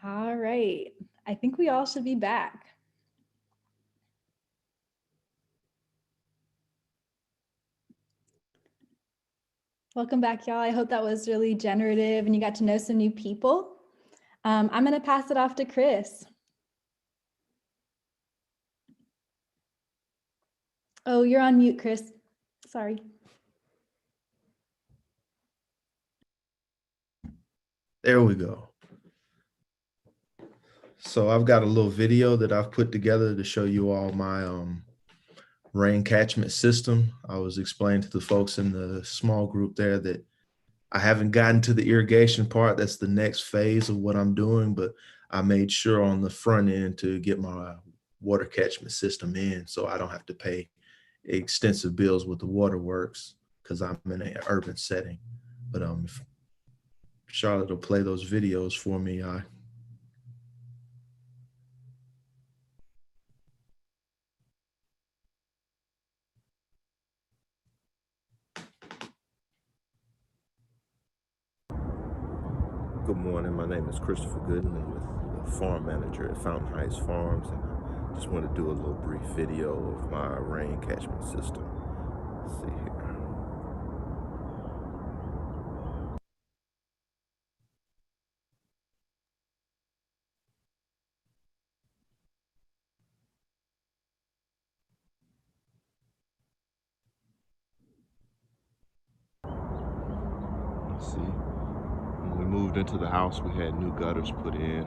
All right. I think we all should be back. Welcome back, y'all. I hope that was really generative and you got to know some new people. I'm going to pass it off to Chris. Oh, you're on mute, Chris. Sorry. There we go. So I've got a little video that I've put together to show you all my rain catchment system. I was explaining to the folks in the small group there that I haven't gotten to the irrigation part. That's the next phase of what I'm doing, but I made sure on the front end to get my water catchment system in so I don't have to pay extensive bills with the waterworks because I'm in an urban setting. But if Charlotte will play those videos for me, Good morning. My name is Christopher Gooden. I'm with the farm manager at Fountain Heights Farms, and I just want to do a little brief video of my rain catchment system. Let's see here. Let's see. When we moved into the house, we had new gutters put in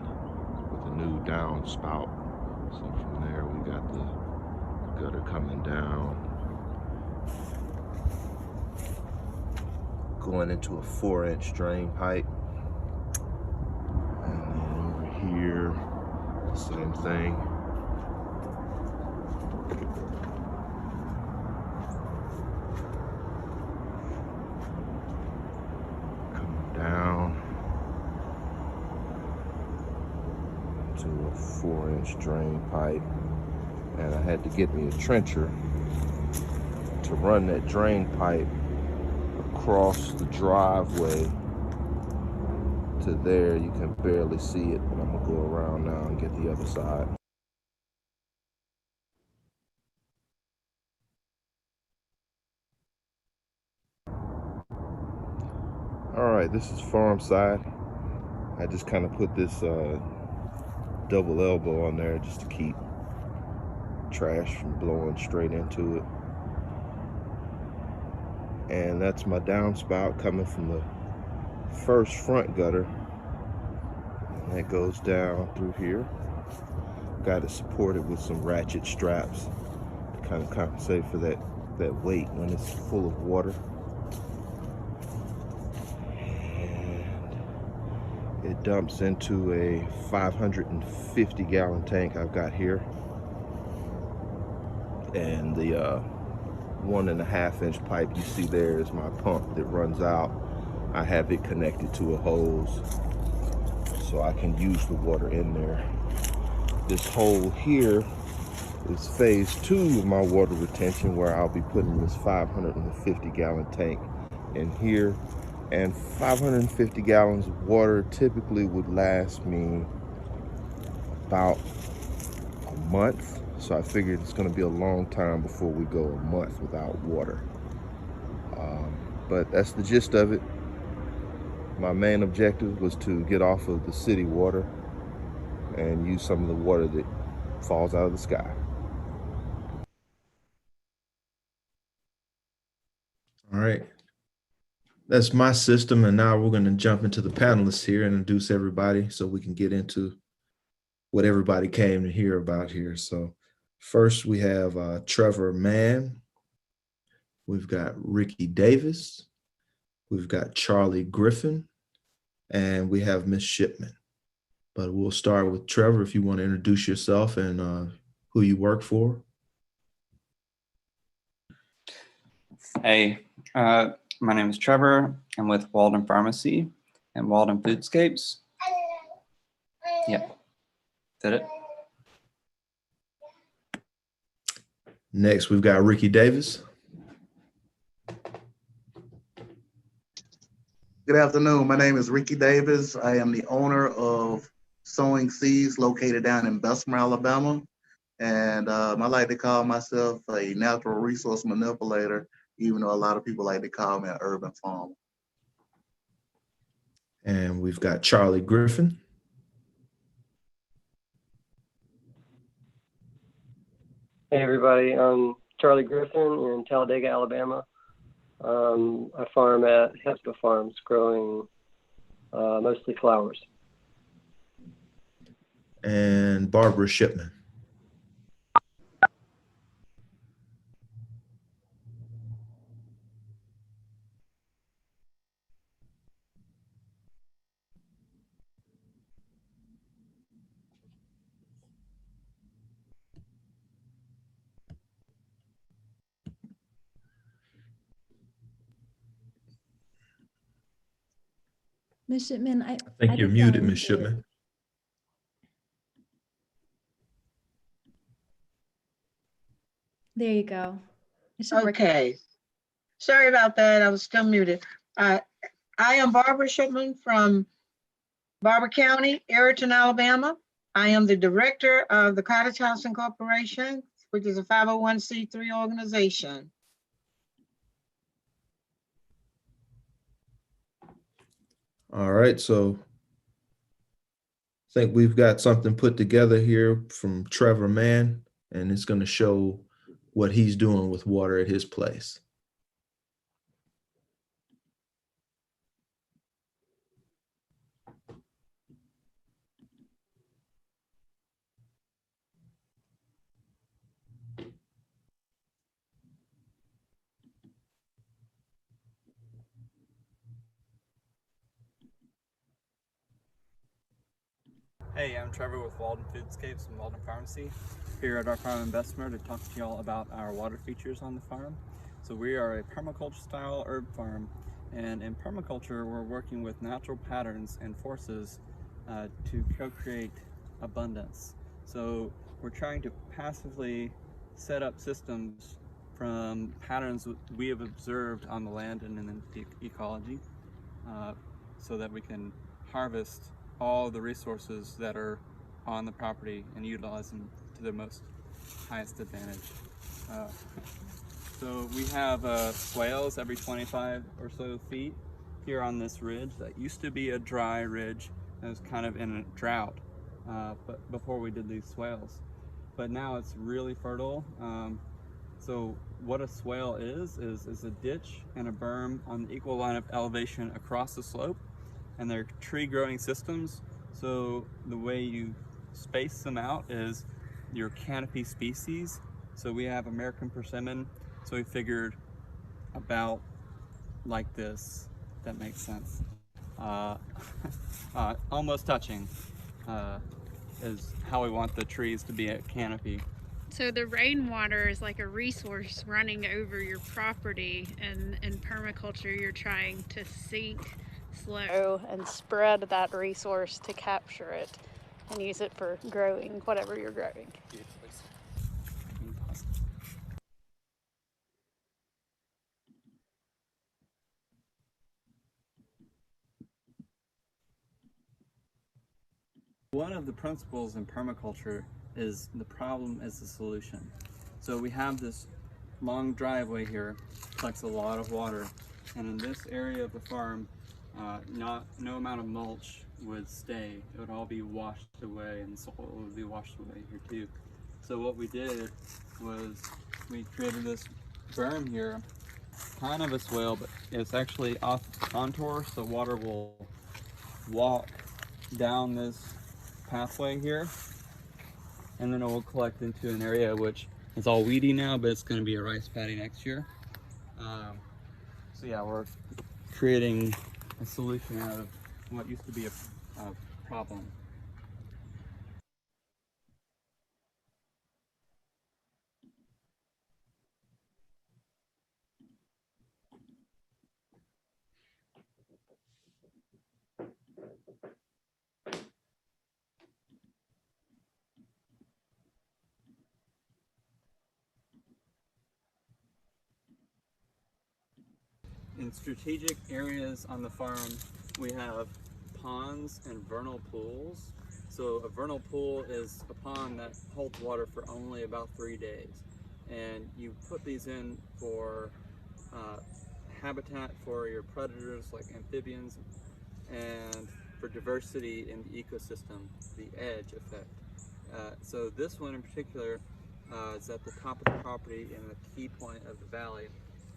with a new downspout. So from there, we got the gutter coming down, going into a 4-inch drain pipe. And then over here, the same thing. Coming down to a 4-inch drain pipe. And I had to get me a trencher to run that drain pipe across the driveway to there. You can barely see it, but I'm gonna go around now and get the other side. All right, this is farm side. I just kind of put this double elbow on there just to keep trash from blowing straight into it. And that's my downspout coming from the first front gutter. And that goes down through here. Got it supported with some ratchet straps to kind of compensate for that weight when it's full of water. And it dumps into a 550 gallon tank I've got here. And the 1.5-inch pipe you see there is my pump that runs out. I have it connected to a hose so I can use the water in there. This hole here is phase 2 of my water retention, where I'll be putting this 550 gallon tank in here. And 550 gallons of water typically would last me about a month. So I figured it's going to be a long time before we go a month without water. But that's the gist of it. My main objective was to get off of the city water and use some of the water that falls out of the sky. All right. That's my system. And now we're going to jump into the panelists here and introduce everybody so we can get into what everybody came to hear about here. So first we have Trevor Mann. We've got Ricky Davis. We've got Charlie Griffin. And we have Miss Shipman. But we'll start with Trevor if you want to introduce yourself and who you work for. Hey, my name is Trevor. I'm with Walden Pharmacy and Walden Foodscapes. Yeah, did it? Next, we've got Ricky Davis. Good afternoon. My name is Ricky Davis. I am the owner of sowing seeds located down in Bessemer, Alabama. And I like to call myself a natural resource manipulator, even though a lot of people like to call me an urban farmer. And we've got Charlie Griffin. Hey everybody, I'm Charlie Griffin in Talladega, Alabama. I farm at Hespa Farms, growing mostly flowers. And Barbara Shipman. Ms. Shipman, I think you're just muted, Ms. Shipman. There you go. It should work. Okay. Sorry about that. I was still muted. I am Barbara Shipman from Barber County, Irrigation, Alabama. I am the director of the Cottage Housing Corporation, which is a 501c3 organization. All right, so I think we've got something put together here from Trevor Mann, and it's going to show what he's doing with water at his place. Hey, I'm Trevor with Walden Foodscapes and Walden Pharmacy, here at our farm in Bessemer to talk to y'all about our water features on the farm. So we are a permaculture style herb farm, and in permaculture we're working with natural patterns and forces to co-create abundance. So we're trying to passively set up systems from patterns we have observed on the land and in the ecology, so that we can harvest all the resources that are on the property and utilize them to their most highest advantage. So we have swales every 25 or so feet here on this ridge that used to be a dry ridge that was kind of in a drought but before we did these swales. But now it's really fertile. So what a swale is a ditch and a berm on the equal line of elevation across the slope, and they're tree growing systems. So the way you space them out is your canopy species. So we have American persimmon, so we figured about like this, if that makes sense. Almost touching is how we want the trees to be a canopy. So the rainwater is like a resource running over your property, and in permaculture you're trying to sink slow and spread that resource to capture it and use it for growing whatever you're growing. One of the principles in permaculture is the problem is the solution. So we have this long driveway here, collects a lot of water, and in this area of the farm, no amount of mulch would stay. It would all be washed away, and the soil would be washed away here too. So what we did was we created this berm here, kind of a swale, but it's actually off contour, so water will walk down this pathway here, and then it will collect into an area which is all weedy now, but it's going to be a rice paddy next year. So yeah, we're creating a solution out of what used to be a problem. In strategic areas on the farm, we have ponds and vernal pools. So a vernal pool is a pond that holds water for only about 3 days. And you put these in for habitat for your predators like amphibians and for diversity in the ecosystem, the edge effect. So this one in particular is at the top of the property in a key point of the valley.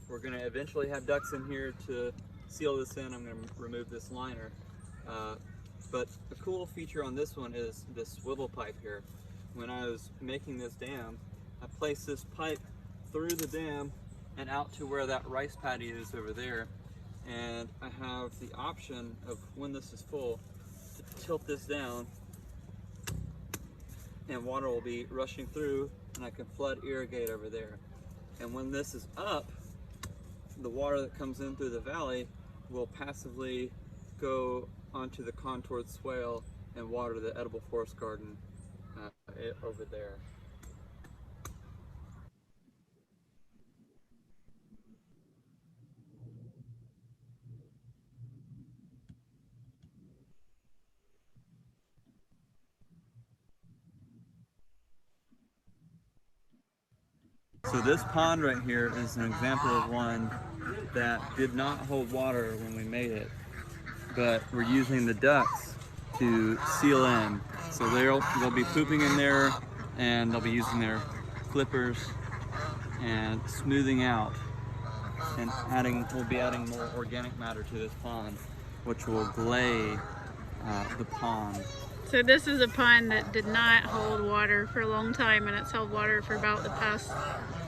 We're going to eventually have ducks in here to seal this in. I'm going to remove this liner. But a cool feature on this one is this swivel pipe here. When I was making this dam, I placed this pipe through the dam and out to where that rice paddy is over there. And I have the option of, when this is full, to tilt this down and water will be rushing through and I can flood irrigate over there. And when this is up, the water that comes in through the valley will passively go onto the contoured swale and water the edible forest garden over there. So this pond right here is an example of one that did not hold water when we made it, but we're using the ducks to seal in. So they'll be pooping in there and they'll be using their flippers and smoothing out and we'll be adding more organic matter to this pond, which will glaze the pond. So this is a pond that did not hold water for a long time, and it's held water for about the past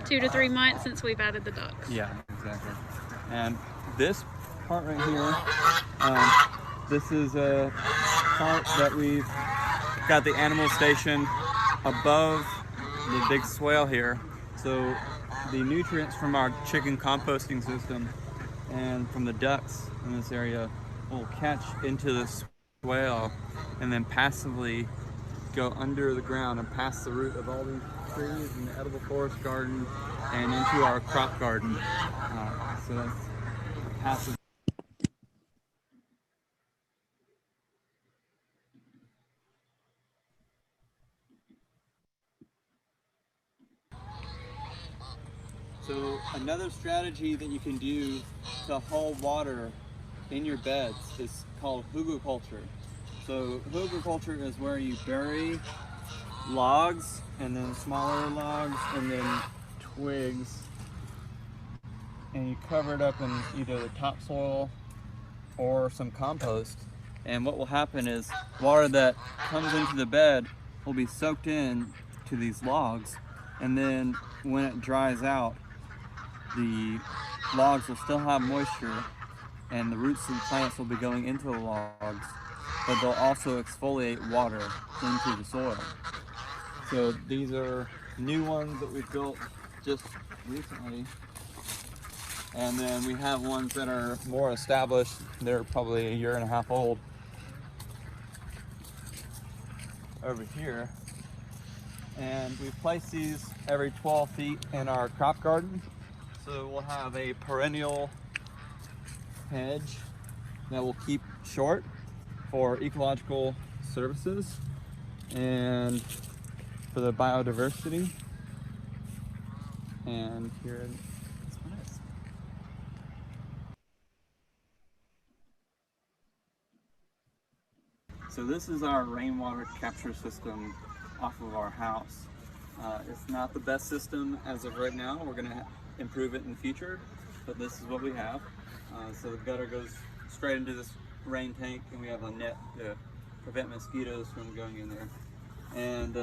2 to 3 months since we've added the ducks. Yeah, exactly. And this part right here, this is a part that we've got the animal station above the big swale here. So the nutrients from our chicken composting system and from the ducks in this area will catch into the swale and then passively go under the ground and past the root of all these trees in the edible forest garden and into our crop garden. So that's passive. So another strategy that you can do to hold water in your beds is called hugelkultur. So hugelkultur is where you bury logs and then smaller logs and then twigs, and you cover it up in either the topsoil or some compost. And what will happen is water that comes into the bed will be soaked in to these logs, and then when it dries out, the logs will still have moisture and the roots of the plants will be going into the logs, but they'll also exfoliate water into the soil. So these are new ones that we've built just recently. And then we have ones that are more established. They're probably 1.5 years old over here. And we place these every 12 feet in our crop garden. So we'll have a perennial hedge that will keep short for ecological services and for the biodiversity. And here this one is. So this is our rainwater capture system off of our house. It's not the best system as of right now. We're going to improve it in the future, but this is what we have. So the gutter goes straight into this rain tank, and we have a net to prevent mosquitoes from going in there. And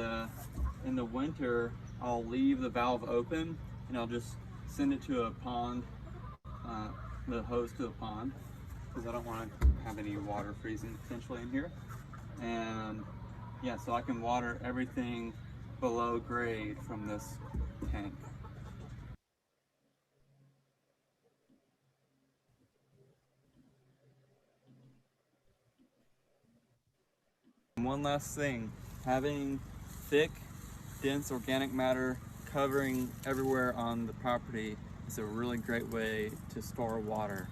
in the winter, I'll leave the valve open and I'll just send it to a pond, the hose to a pond, because I don't want to have any water freezing potentially in here. And yeah, so I can water everything below grade from this tank. One last thing, having thick, dense organic matter covering everywhere on the property is a really great way to store water.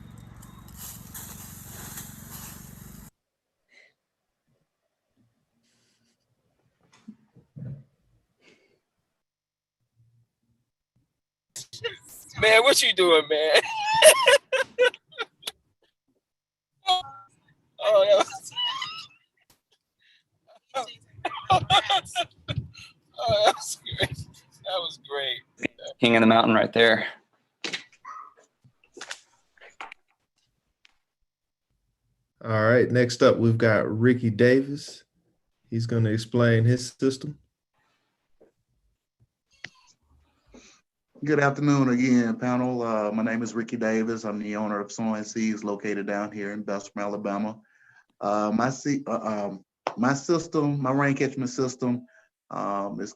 Man, what you doing, man? Oh, that was, oh, that was great. That was great. King of the mountain right there. All right, next up, we've got Ricky Davis. He's going to explain his system. Good afternoon again, panel. My name is Ricky Davis. I'm the owner of Sowing Seeds located down here in Bessemer, Alabama. My system, my rain catchment system is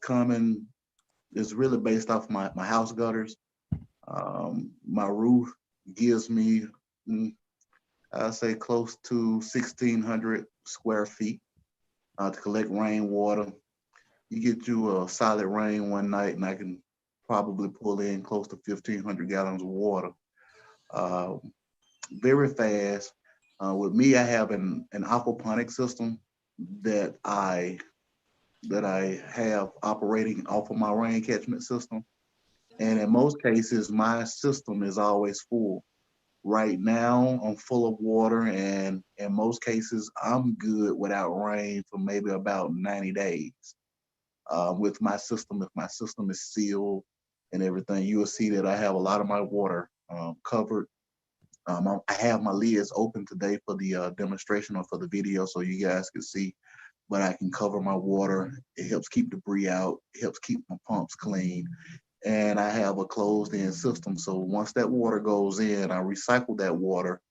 really based off my house gutters. My roof gives me, I'd say close to 1,600 square feet to collect rainwater. You get you a solid rain one night and I can probably pull in close to 1,500 gallons of water. Very fast. With me, I have an aquaponic system that I have operating off of my rain catchment system. And in most cases, my system is always full. Right now, I'm full of water, and in most cases, I'm good without rain for maybe about 90 days. With my system, if my system is sealed and everything, you will see that I have a lot of my water covered. I have my lids open today for the demonstration or for the video so you guys can see, but I can cover my water. It helps keep debris out. It helps keep my pumps clean. And I have a closed in system. So once that water goes in, I recycle that water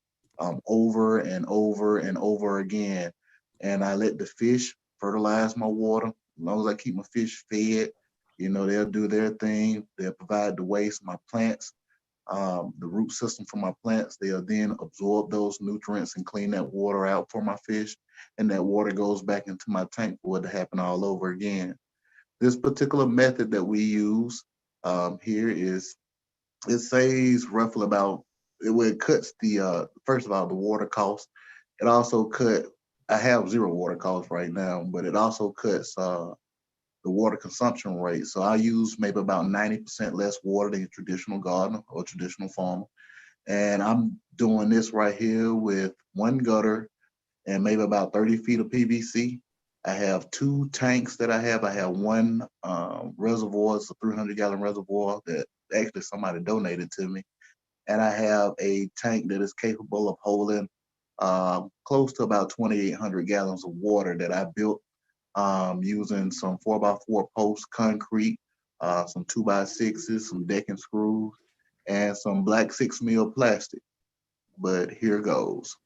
over and over and over again. And I let the fish fertilize my water. As long as I keep my fish fed, you know, they'll do their thing. They'll provide the waste. My plants, the root system for my plants, they'll then absorb those nutrients and clean that water out for my fish. And that water goes back into my tank for it to happen all over again. This particular method that we use here is, it saves roughly about, it cuts the, first of all, the water cost. It also I have zero water costs right now, but it also cuts the water consumption rate. So I use maybe about 90% less water than a traditional gardener or traditional farmer. And I'm doing this right here with one gutter and maybe about 30 feet of PVC. I have two tanks that I have. I have one reservoir, it's a 300-gallon reservoir that actually somebody donated to me. And I have a tank that is capable of holding close to about 2,800 gallons of water that I built using some 4x4 post concrete, some 2x6s, some decking screws, and some black 6 mil plastic. But here goes.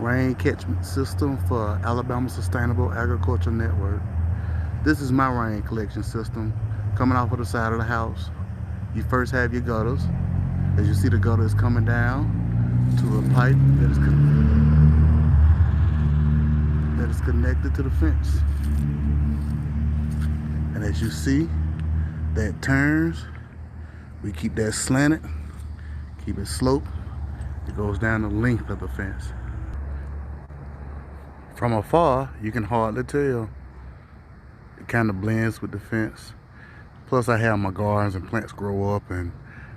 Rain catchment system for Alabama Sustainable Agriculture Network. This is my rain collection system coming off of the side of the house. You first have your gutters. As you see, the gutter is coming down to a pipe that is connected to the fence. And as you see, that turns. We keep that slanted, keep it sloped. It goes down the length of the fence. From afar, you can hardly tell. It kind of blends with the fence. Plus, I have my gardens and plants grow up, and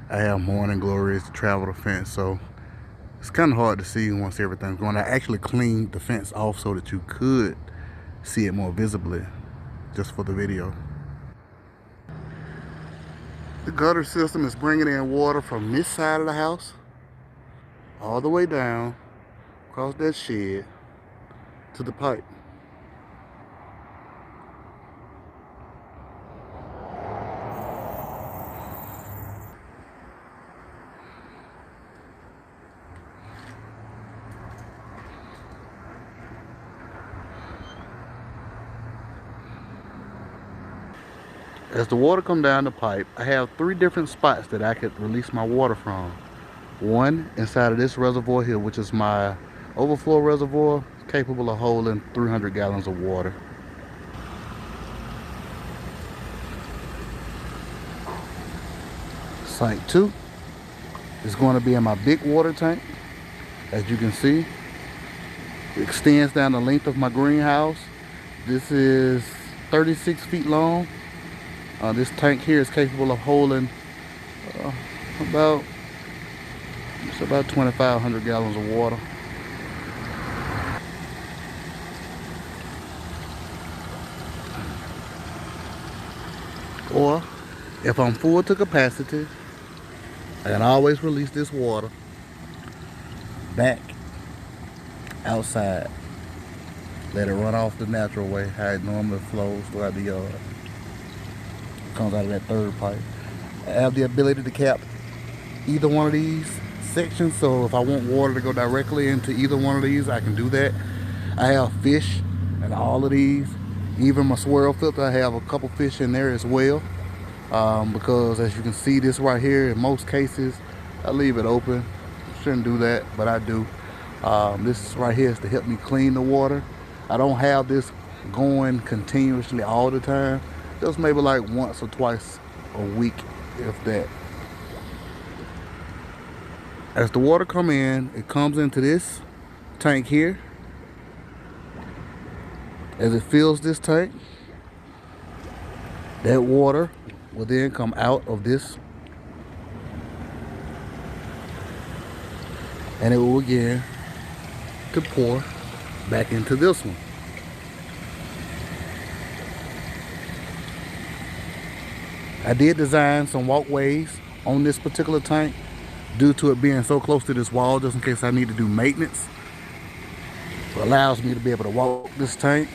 I have morning glories to travel the fence, so it's kind of hard to see once everything's going. I actually cleaned the fence off so that you could see it more visibly, just for the video. The gutter system is bringing in water from this side of the house all the way down across that shed to the pipe. As the water comes down the pipe, I have 3 different spots that I could release my water from. One inside of this reservoir here, which is my overflow reservoir, capable of holding 300 gallons of water. Site 2 is going to be in my big water tank. As you can see, it extends down the length of my greenhouse. This is 36 feet long. This tank here is capable of holding about 2,500 gallons of water. Or if I'm full to capacity, I can always release this water back outside. Let it run off the natural way, how it normally flows throughout the yard. Comes out of that third pipe. I have the ability to cap either one of these sections, so if I want water to go directly into either one of these, I can do that. I have fish in all of these. Even my swirl filter, I have a couple fish in there as well. Because as you can see, this right here, in most cases, I leave it open. Shouldn't do that, but I do. This right here is to help me clean the water. I don't have this going continuously all the time. Just maybe like once or twice a week, if that. As the water come in, it comes into this tank here. As it fills this tank, that water will then come out of this, and it will begin to pour back into this one. I did design some walkways on this particular tank due to it being so close to this wall, just in case I need to do maintenance. It allows me to be able to walk this tank.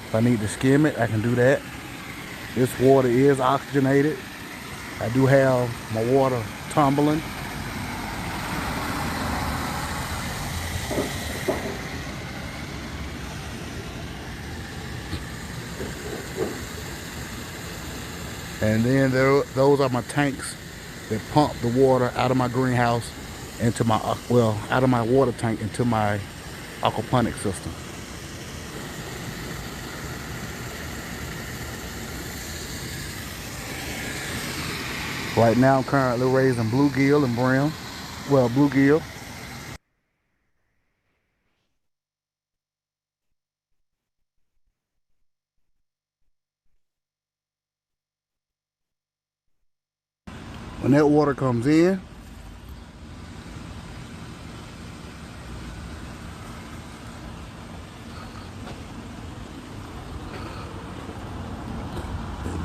If I need to skim it, I can do that. This water is oxygenated. I do have my water tumbling. And then those are my tanks that pump the water out of my greenhouse into my, out of my water tank into my aquaponic system. Right now I'm currently raising bluegill and brim. Well, bluegill. When that water comes in,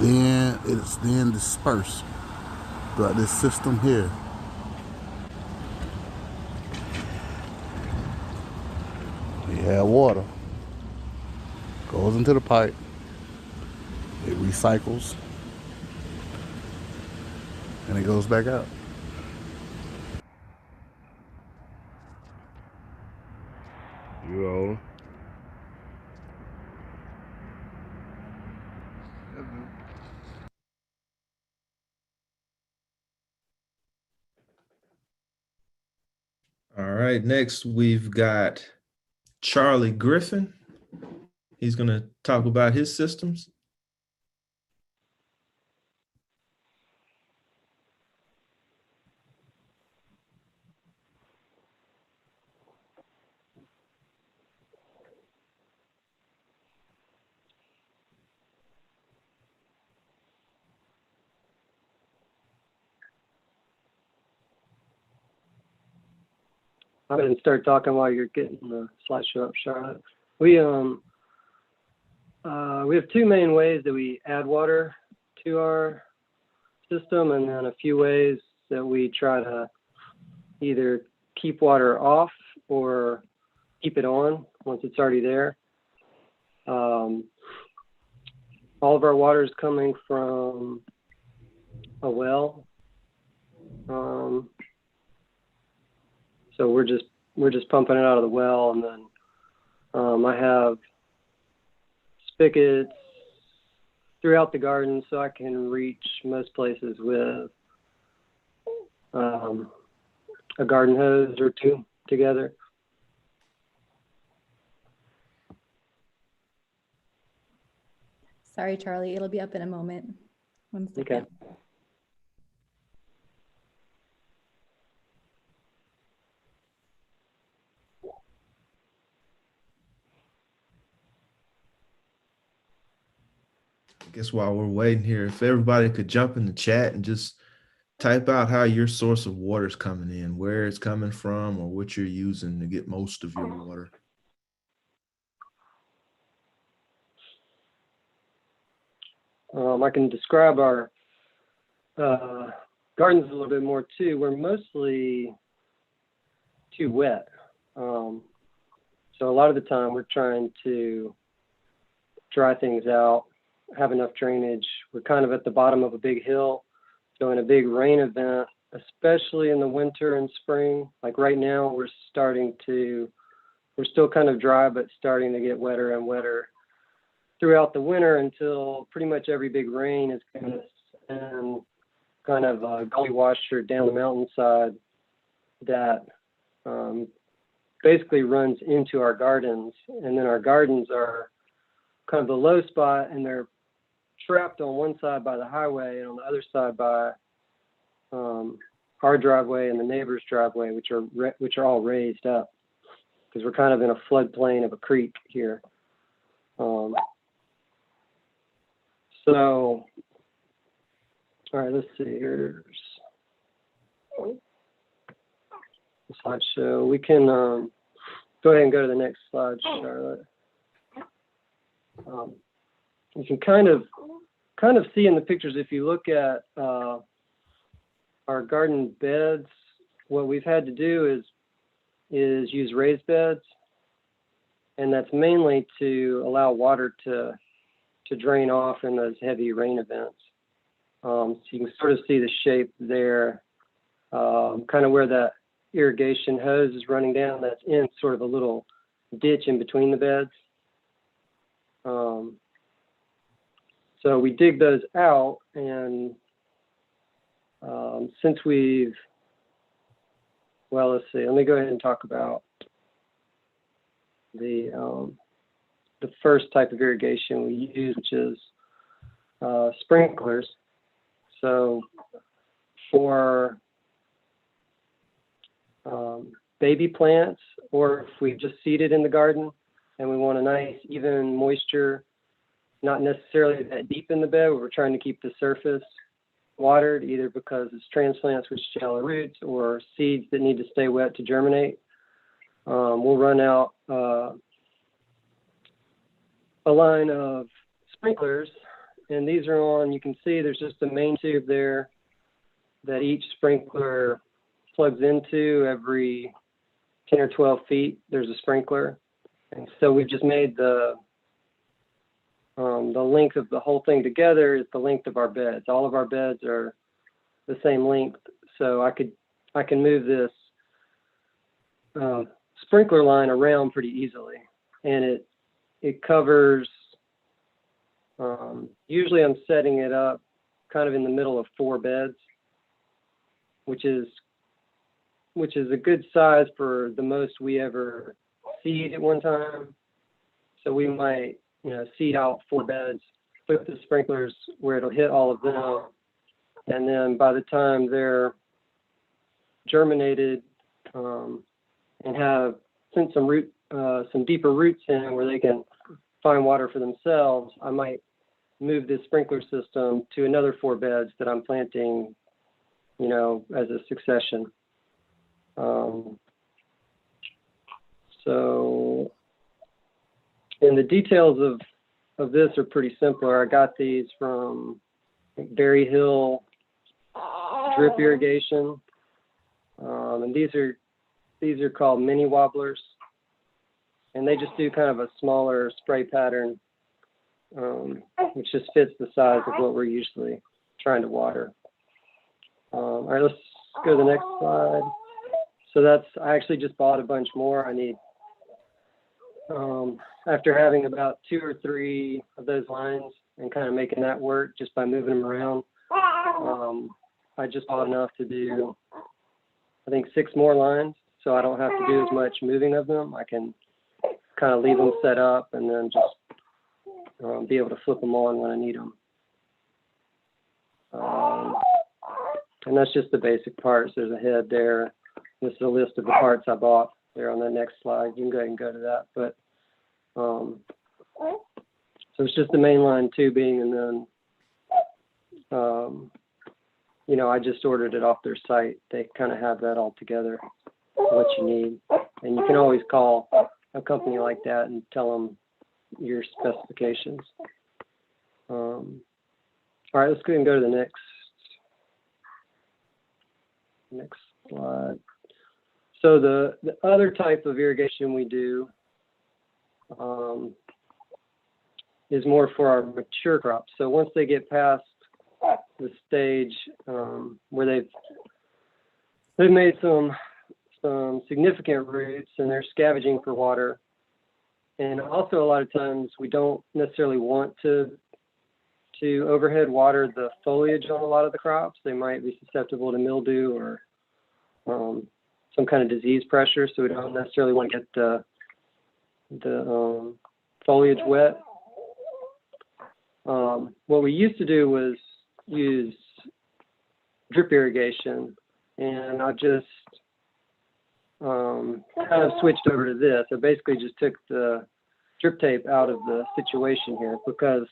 then it's then dispersed throughout this system here. We have water. Goes into the pipe. It recycles. And it goes back out. You on? All right, next we've got Charlie Griffin. He's going to talk about his systems. I'm going to start talking while you're getting the slideshow up, Charlotte. We have two main ways that we add water to our system, and then a few ways that we try to either keep water off or keep it on once it's already there. All of our water is coming from a well. So we're just pumping it out of the well, and then I have spigots throughout the garden, so I can reach most places with a garden hose or two together. Sorry, Charlie, it'll be up in a moment. One second. Okay. I guess while we're waiting here, if everybody could jump in the chat and just type out how your source of water is coming in, where it's coming from, or what you're using to get most of your water. I can describe our gardens a little bit more too. We're mostly too wet. So a lot of the time we're trying to dry things out, have enough drainage. We're kind of at the bottom of a big hill. So in a big rain event, especially in the winter and spring, like right now, we're still kind of dry, but starting to get wetter and wetter throughout the winter until pretty much every big rain is going to send kind of a gully washer down the mountainside that basically runs into our gardens. And then our gardens are kind of the low spot, and they're trapped on one side by the highway and on the other side by our driveway and the neighbor's driveway, which are all raised up because we're kind of in a floodplain of a creek here. So, all right, let's see. Here's the slideshow. We can go ahead and go to the next slide, Charlotte. You can kind of see in the pictures, if you look at our garden beds, what we've had to do is use raised beds, and that's mainly to allow water to drain off in those heavy rain events. So you can sort of see the shape there, kind of where that irrigation hose is running down. That's in sort of a little ditch in between the beds. So we dig those out, and since let's see, let me go ahead and talk about the first type of irrigation we use, which is sprinklers. So for baby plants, or if we just seeded in the garden and we want a nice even moisture, not necessarily that deep in the bed, but we're trying to keep the surface watered, either because it's transplants with shallow roots or seeds that need to stay wet to germinate. We'll run out a line of sprinklers, and these are on, you can see there's just a main tube there that each sprinkler plugs into. Every 10 or 12 feet there's a sprinkler, and so we've just made the length of the whole thing together is the length of our beds. All of our beds are the same length, so I can move this sprinkler line around pretty easily, and it covers. Usually I'm setting it up kind of in the middle of 4 beds, which is a good size for the most we ever seed at one time. So we might, seed out 4 beds, put the sprinklers where it'll hit all of them, and then by the time they're germinated and have sent some deeper roots in where they can find water for themselves, I might move this sprinkler system to another 4 beds that I'm planting, as a succession. And the details of this are pretty simpler. I got these from Berry Hill drip irrigation, and these are called mini wobblers, and they just do kind of a smaller spray pattern, which just fits the size of what we're usually trying to water. All right, let's go to the next slide. So I actually just bought a bunch more. I need, after having about 2 or 3 of those lines and kind of making that work just by moving them around, I just bought enough to do, I think, 6 more lines. So I don't have to do as much moving of them. I can kind of leave them set up and then just be able to flip them on when I need them. And that's just the basic parts. There's a head there. This is a list of the parts I bought there on the next slide. You can go ahead and go to that. But so it's just the mainline tubing, and then you know, I just ordered it off their site. They kind of have that all together, what you need. And you can always call a company like that and tell them your specifications. All right, let's go ahead and go to the next slide. So the other type of irrigation we do is more for our mature crops. So once they get past the stage where they've made some significant roots and they're scavenging for water, and also a lot of times we don't necessarily want to overhead water the foliage on a lot of the crops. They might be susceptible to mildew or some kind of disease pressure, so we don't necessarily want to get the foliage wet. What we used to do was use drip irrigation, and I just kind of switched over to this. I basically just took the drip tape out of the situation here because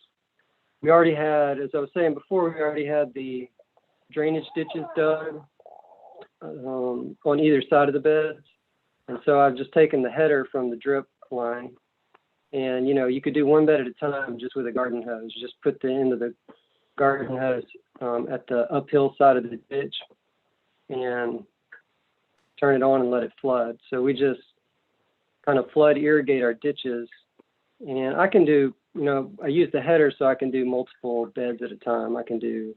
we already had, as I was saying before, we already had the drainage ditches dug on either side of the beds. And so I've just taken the header from the drip line, and you know, you could do one bed at a time just with a garden hose. You just put the end of the garden hose at the uphill side of the ditch and turn it on and let it flood. So we just kind of flood irrigate our ditches, and I can do, you know, I use the header so I can do multiple beds at a time. I can do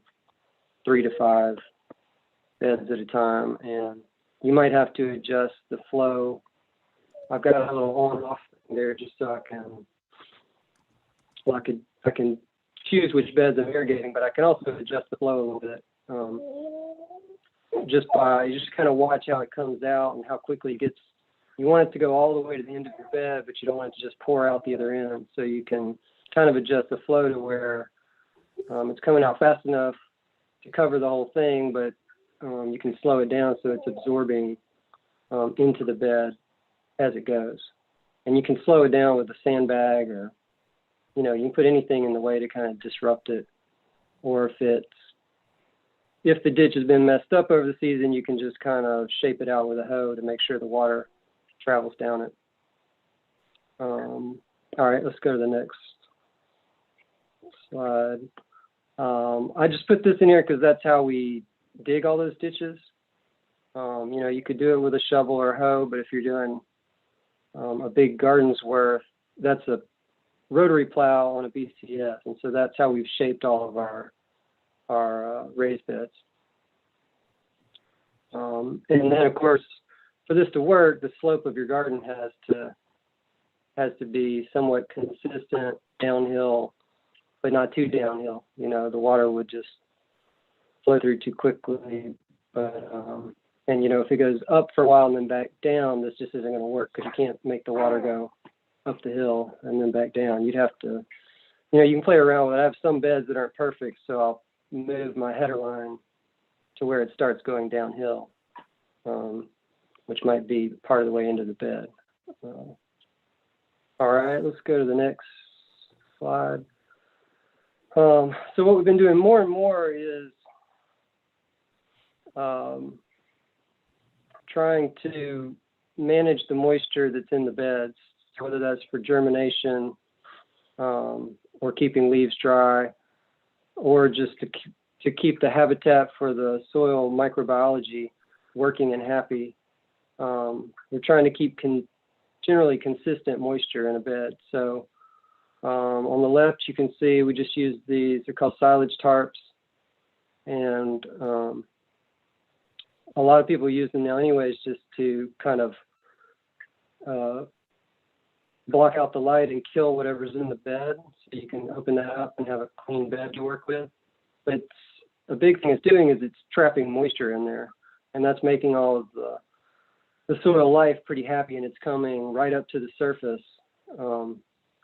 3 to 5 beds at a time, and you might have to adjust the flow. I've got a little on and off there just so I can choose which beds I'm irrigating, but I can also adjust the flow a little bit. Just kind of watch how it comes out and how quickly it gets. You want it to go all the way to the end of your bed, but you don't want it to just pour out the other end. So you can kind of adjust the flow to where it's coming out fast enough to cover the whole thing, but you can slow it down so it's absorbing into the bed as it goes. And you can slow it down with a sandbag, or, you know, you can put anything in the way to kind of disrupt it. Or if the ditch has been messed up over the season, you can just kind of shape it out with a hoe to make sure the water travels down it. All right, let's go to the next slide. I just put this in here because that's how we dig all those ditches. You know, you could do it with a shovel or a hoe, but if you're doing a big garden's worth, that's a rotary plow on a BCS, and so that's how we've shaped all of our raised beds. And then, of course, for this to work, the slope of your garden has to be somewhat consistent downhill, but not too downhill. You know, the water would just flow through too quickly. But and you know, if it goes up for a while and then back down, this just isn't going to work because you can't make the water go up the hill and then back down. You'd have to, you know, you can play around with it. I have some beds that aren't perfect, so I'll move my header line to where it starts going downhill, which might be part of the way into the bed. All right, let's go to the next slide. So what we've been doing more and more is trying to manage the moisture that's in the beds, whether that's for germination or keeping leaves dry, or just to keep the habitat for the soil microbiology working and happy. We're trying to keep generally consistent moisture in a bed. So on the left, you can see we just use these. They're called silage tarps, and a lot of people use them now anyways just to kind of block out the light and kill whatever's in the bed, so you can open that up and have a clean bed to work with. But a big thing it's doing is it's trapping moisture in there, and that's making all of the soil life pretty happy, and it's coming right up to the surface,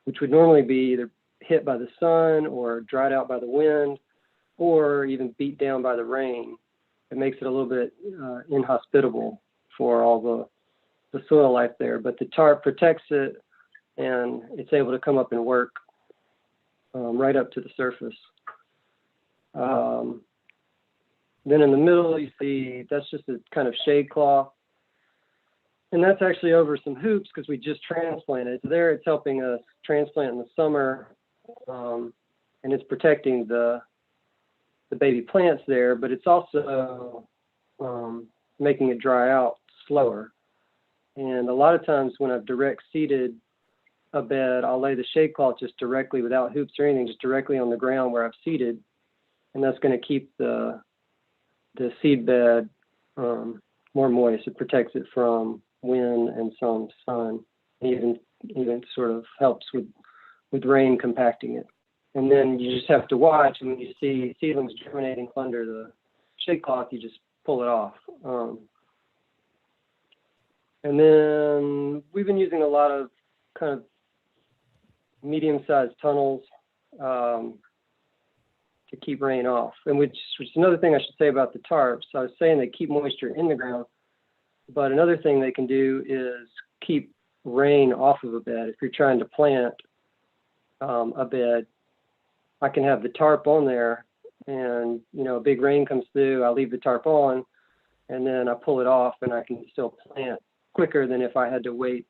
which would normally be either hit by the sun or dried out by the wind or even beat down by the rain. It makes it a little bit inhospitable for all the soil life there. But the tarp protects it, and it's able to come up and work right up to the surface. Then in the middle, you see that's just a kind of shade cloth. And that's actually over some hoops because we just transplanted. So there it's helping us transplant in the summer, and it's protecting the baby plants there, but it's also making it dry out slower. And a lot of times when I've direct seeded a bed, I'll lay the shade cloth just directly without hoops or anything, just directly on the ground where I've seeded. And that's going to keep the seed bed more moist. It protects it from wind and some sun. Even sort of helps with rain compacting it. And then you just have to watch, and when you see seedlings germinating under the shade cloth, you just pull it off. And then we've been using a lot of kind of medium-sized tunnels to keep rain off. And which is another thing I should say about the tarps. I was saying they keep moisture in the ground, but another thing they can do is keep rain off of a bed. If you're trying to plant a bed, I can have the tarp on there, and a big rain comes through, I leave the tarp on, and then I pull it off, and I can still plant quicker than if I had to wait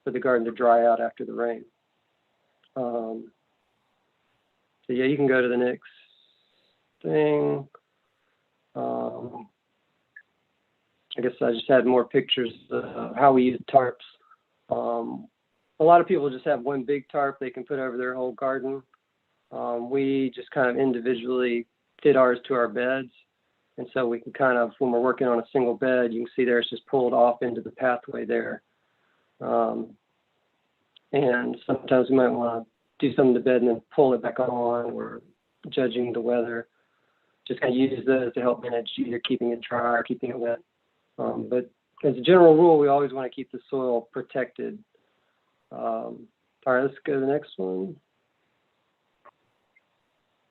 for the garden to dry out after the rain. So yeah, you can go to the next thing. I guess I just had more pictures of how we use tarps. A lot of people just have one big tarp they can put over their whole garden. We just kind of individually fit ours to our beds. And so we can kind of, when we're working on a single bed, you can see there it's just pulled off into the pathway there. And sometimes we might want to do something to bed and then pull it back on, or judging the weather. Just kind of use those to help manage either keeping it dry or keeping it wet. But as a general rule, we always want to keep the soil protected. All right, let's go to the next one.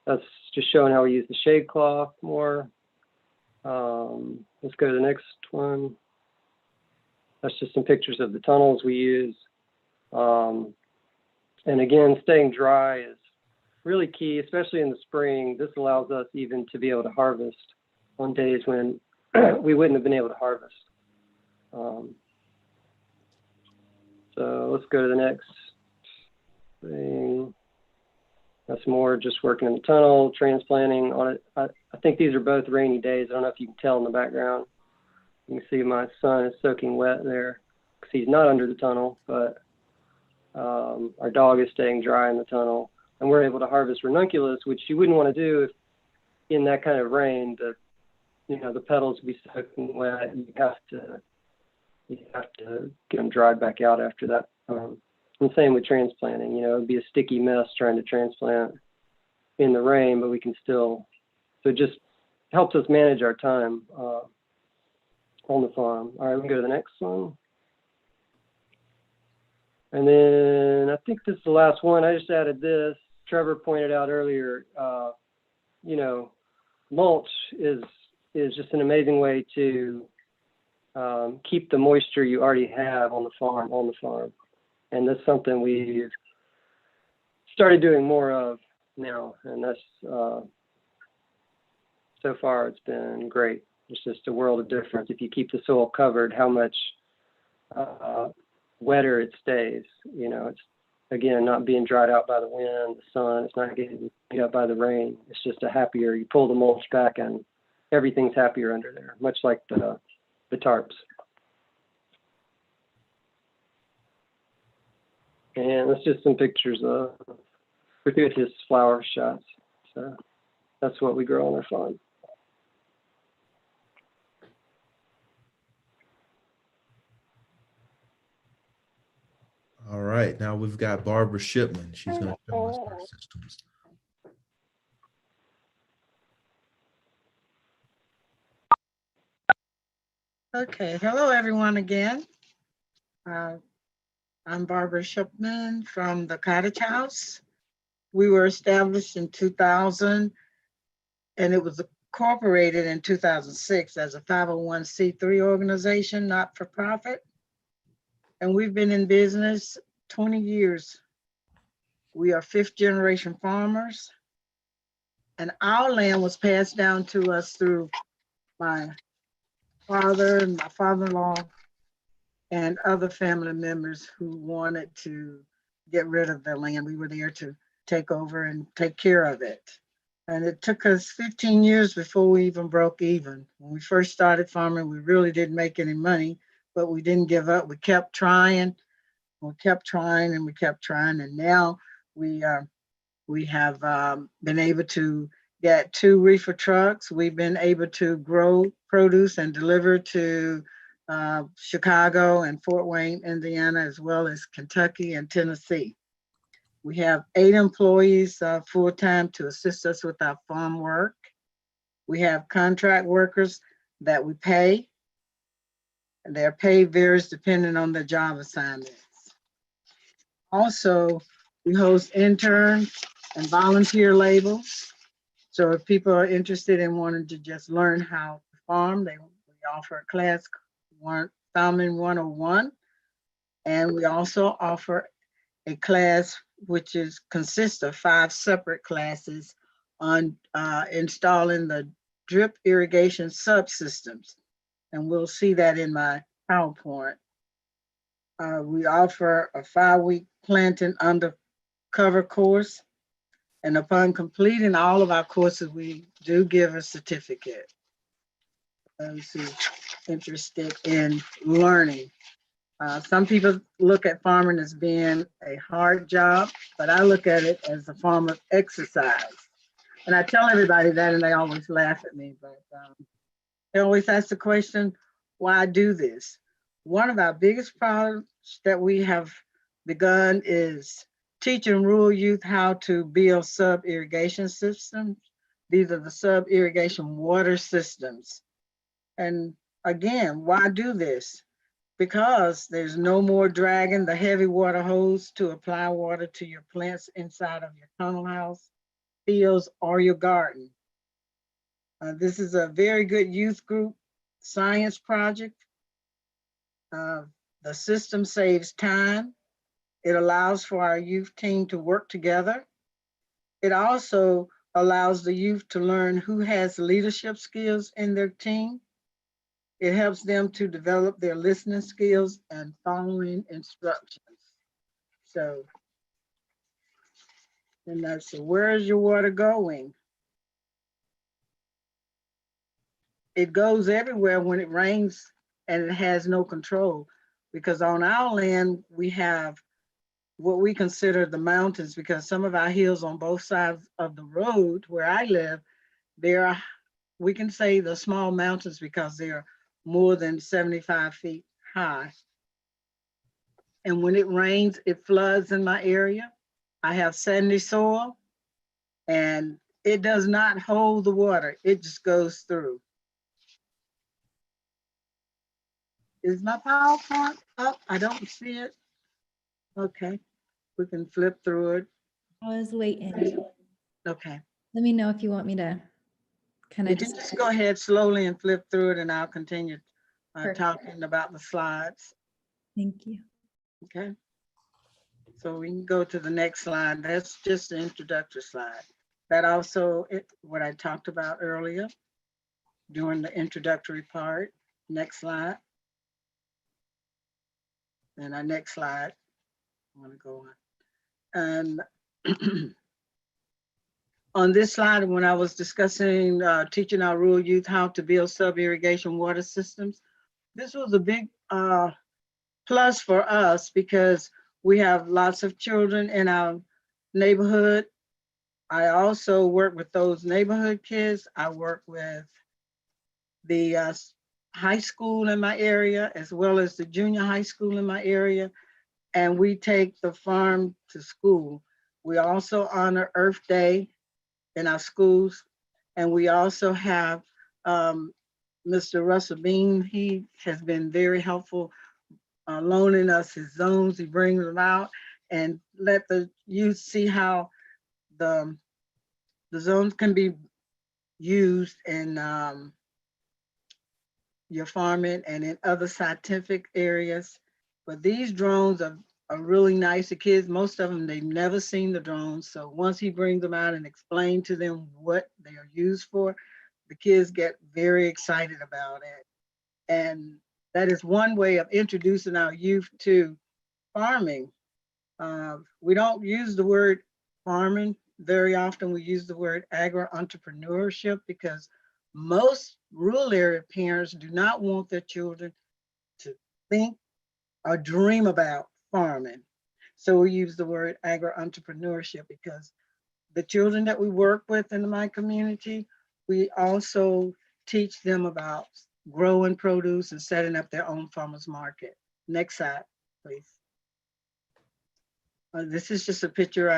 That's just showing how we use the shade cloth more. Let's go to the next one. That's just some pictures of the tunnels we use. And again, staying dry is really key, especially in the spring. This allows us even to be able to harvest on days when we wouldn't have been able to harvest. So let's go to the next thing. That's more just working in the tunnel, transplanting on it. I think these are both rainy days. I don't know if you can tell in the background. You can see my son is soaking wet there because he's not under the tunnel, but our dog is staying dry in the tunnel. And we're able to harvest ranunculus, which you wouldn't want to do if in that kind of rain. The petals would be soaking wet. You have to get them dried back out after that. And same with transplanting. It'd be a sticky mess trying to transplant in the rain, but we can still. So it just helps us manage our time on the farm. All right, we can go to the next one. And then I think this is the last one. I just added this. Trevor pointed out earlier, mulch is just an amazing way to keep the moisture you already have on the farm. And that's something we've started doing more of now. And that's, so far it's been great. It's just a world of difference. If you keep the soil covered, how much wetter it stays. It's, again, not being dried out by the wind, the sun. It's not getting beat up by the rain. It's just a happier, you pull the mulch back and everything's happier under there, much like the tarps. And that's just some pictures of gratuitous flower shots. So that's what we grow on our farm. All right, now we've got Barbara Shipman. She's going to show us our systems. Okay, hello everyone again. I'm Barbara Shipman from the Cottage House. We were established in 2000 and it was incorporated in 2006 as a 501c3 organization, not for profit. And we've been in business 20 years. We are 5th generation farmers. And our land was passed down to us through my father and my father-in-law and other family members who wanted to get rid of their land. We were there to take over and take care of it. And it took us 15 years before we even broke even. When we first started farming, we really didn't make any money, but we didn't give up. We kept trying, we kept trying, and we kept trying. And now we have been able to get 2 reefer trucks. We've been able to grow produce and deliver to Chicago and Fort Wayne, Indiana, as well as Kentucky and Tennessee. We have 8 employees full-time to assist us with our farm work. We have contract workers that we pay, and their pay varies depending on the job assignments. Also, we host interns and volunteer labels. So if people are interested in wanting to just learn how to farm, we offer a class, Farming 101. And we also offer a class which consists of 5 separate classes on installing the drip irrigation subsystems. And we'll see that in my PowerPoint. We offer a 5-week planting undercover course. And upon completing all of our courses, we do give a certificate. Those who are interested in learning. Some people look at farming as being a hard job, but I look at it as a form of exercise. And I tell everybody that, and they always laugh at me, but they always ask the question, why do this? One of our biggest problems that we have begun is teaching rural youth how to build sub-irrigation systems. These are the sub-irrigation water systems. And again, why do this? Because there's no more dragging the heavy water hose to apply water to your plants inside of your tunnel house, fields, or your garden. This is a very good youth group science project. The system saves time. It allows for our youth team to work together. It also allows the youth to learn who has leadership skills in their team. It helps them to develop their listening skills and following instructions. So, and that's, where is your water going? It goes everywhere when it rains and it has no control, because on our land, we have what we consider the mountains, because some of our hills on both sides of the road where I live, we can say the small mountains because they're more than 75 feet high. And when it rains, it floods in my area. I have sandy soil and it does not hold the water. It just goes through. Is my PowerPoint up? I don't see it. Okay, we can flip through it. I was waiting. Okay. Let me know if you want me to kind You of can just go ahead slowly and flip through it and I'll continue talking about the slides. Thank you. Okay. So we can go to the next slide. That's just the introductory slide. That also what I talked about earlier during the introductory part. Next slide. And our next slide, I want to go on. And on this slide, when I was discussing teaching our rural youth how to build sub-irrigation water systems, this was a big plus for us because we have lots of children in our neighborhood. I also work with those neighborhood kids. I work with the high school in my area, as well as the junior high school in my area. And we take the farm to school. We also honor Earth Day in our schools. And we also have Mr. Russell Bean. He has been very helpful loaning us his zones. He brings them out and let the youth see how the zones can be used in your farming and in other scientific areas. But these drones are really nice. The kids, most of them, they've never seen the drones. So once he brings them out and explain to them what they are used for, the kids get very excited about it. And that is one way of introducing our youth to farming. We don't use the word farming very often. We use the word agri-entrepreneurship because most rural area parents do not want their children to think or dream about farming. So we use the word agri-entrepreneurship because the children that we work with in my community, we also teach them about growing produce and setting up their own farmers market. Next slide, please. This is just a picture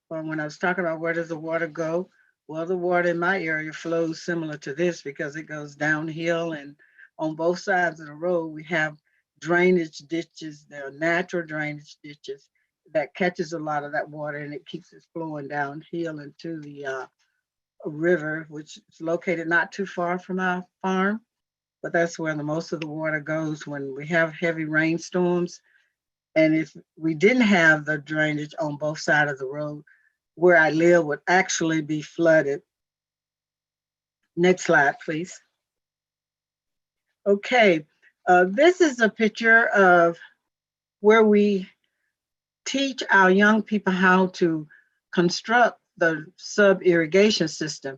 when I was talking about where does the water go? Well, the water in my area flows similar to this because it goes downhill, and on both sides of the road, we have drainage ditches. There are natural drainage ditches that catches a lot of that water and it keeps it flowing downhill into the river, which is located not too far from our farm, but that's where the most of the water goes when we have heavy rainstorms. And if we didn't have the drainage on both sides of the road, where I live would actually be flooded. Next slide, please. Okay, this is a picture of where we teach our young people how to construct the sub-irrigation system.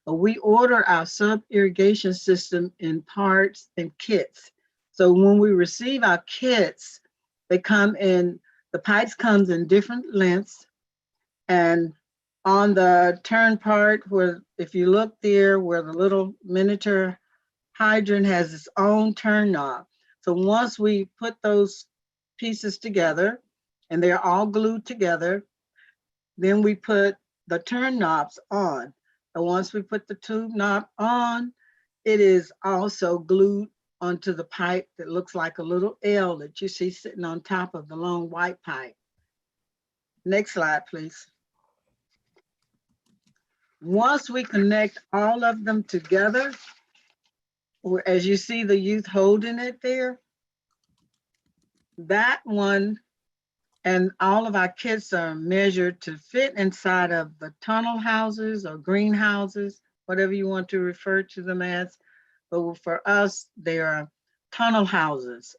We order our sub-irrigation system in parts and kits. So when we receive our kits, they come in, the pipes comes in different lengths. And on the turn part, where if you look there, where the little miniature hydrant has its own turn knob. So once we put those pieces together, and they're all glued together, then we put the turn knobs on. And once we put the tube knob on, it is also glued onto the pipe that looks like a little L that you see sitting on top of the long white pipe. Next slide, please. Once we connect all of them together, as you see the youth holding it there, that one and all of our kits are measured to fit inside of the tunnel houses or greenhouses, whatever you want to refer to them as. But for us, they are tunnel houses.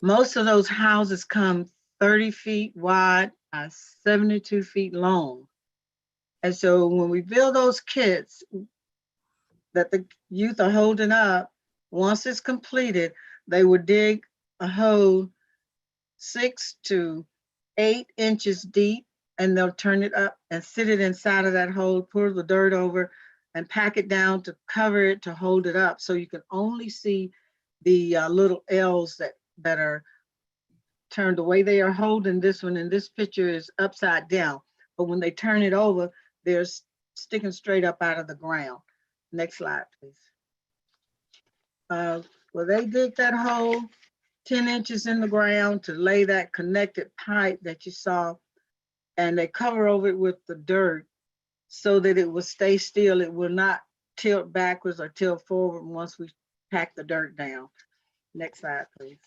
Most of those houses come 30 feet wide, 72 feet long. And so when we build those kits that the youth are holding up, once it's completed, they would dig a hole 6 to 8 inches deep, and they'll turn it up and sit it inside of that hole, pour the dirt over, and pack it down to cover it to hold it up. So you can only see the little L's that are turned. The way they are holding this one in this picture is upside down, but when they turn it over, they're sticking straight up out of the ground. Next slide, please. Well, they dig that hole 10 inches in the ground to lay that connected pipe that you saw, and they cover over it with the dirt so that it will stay still. It will not tilt backwards or tilt forward once we pack the dirt down. Next slide, please.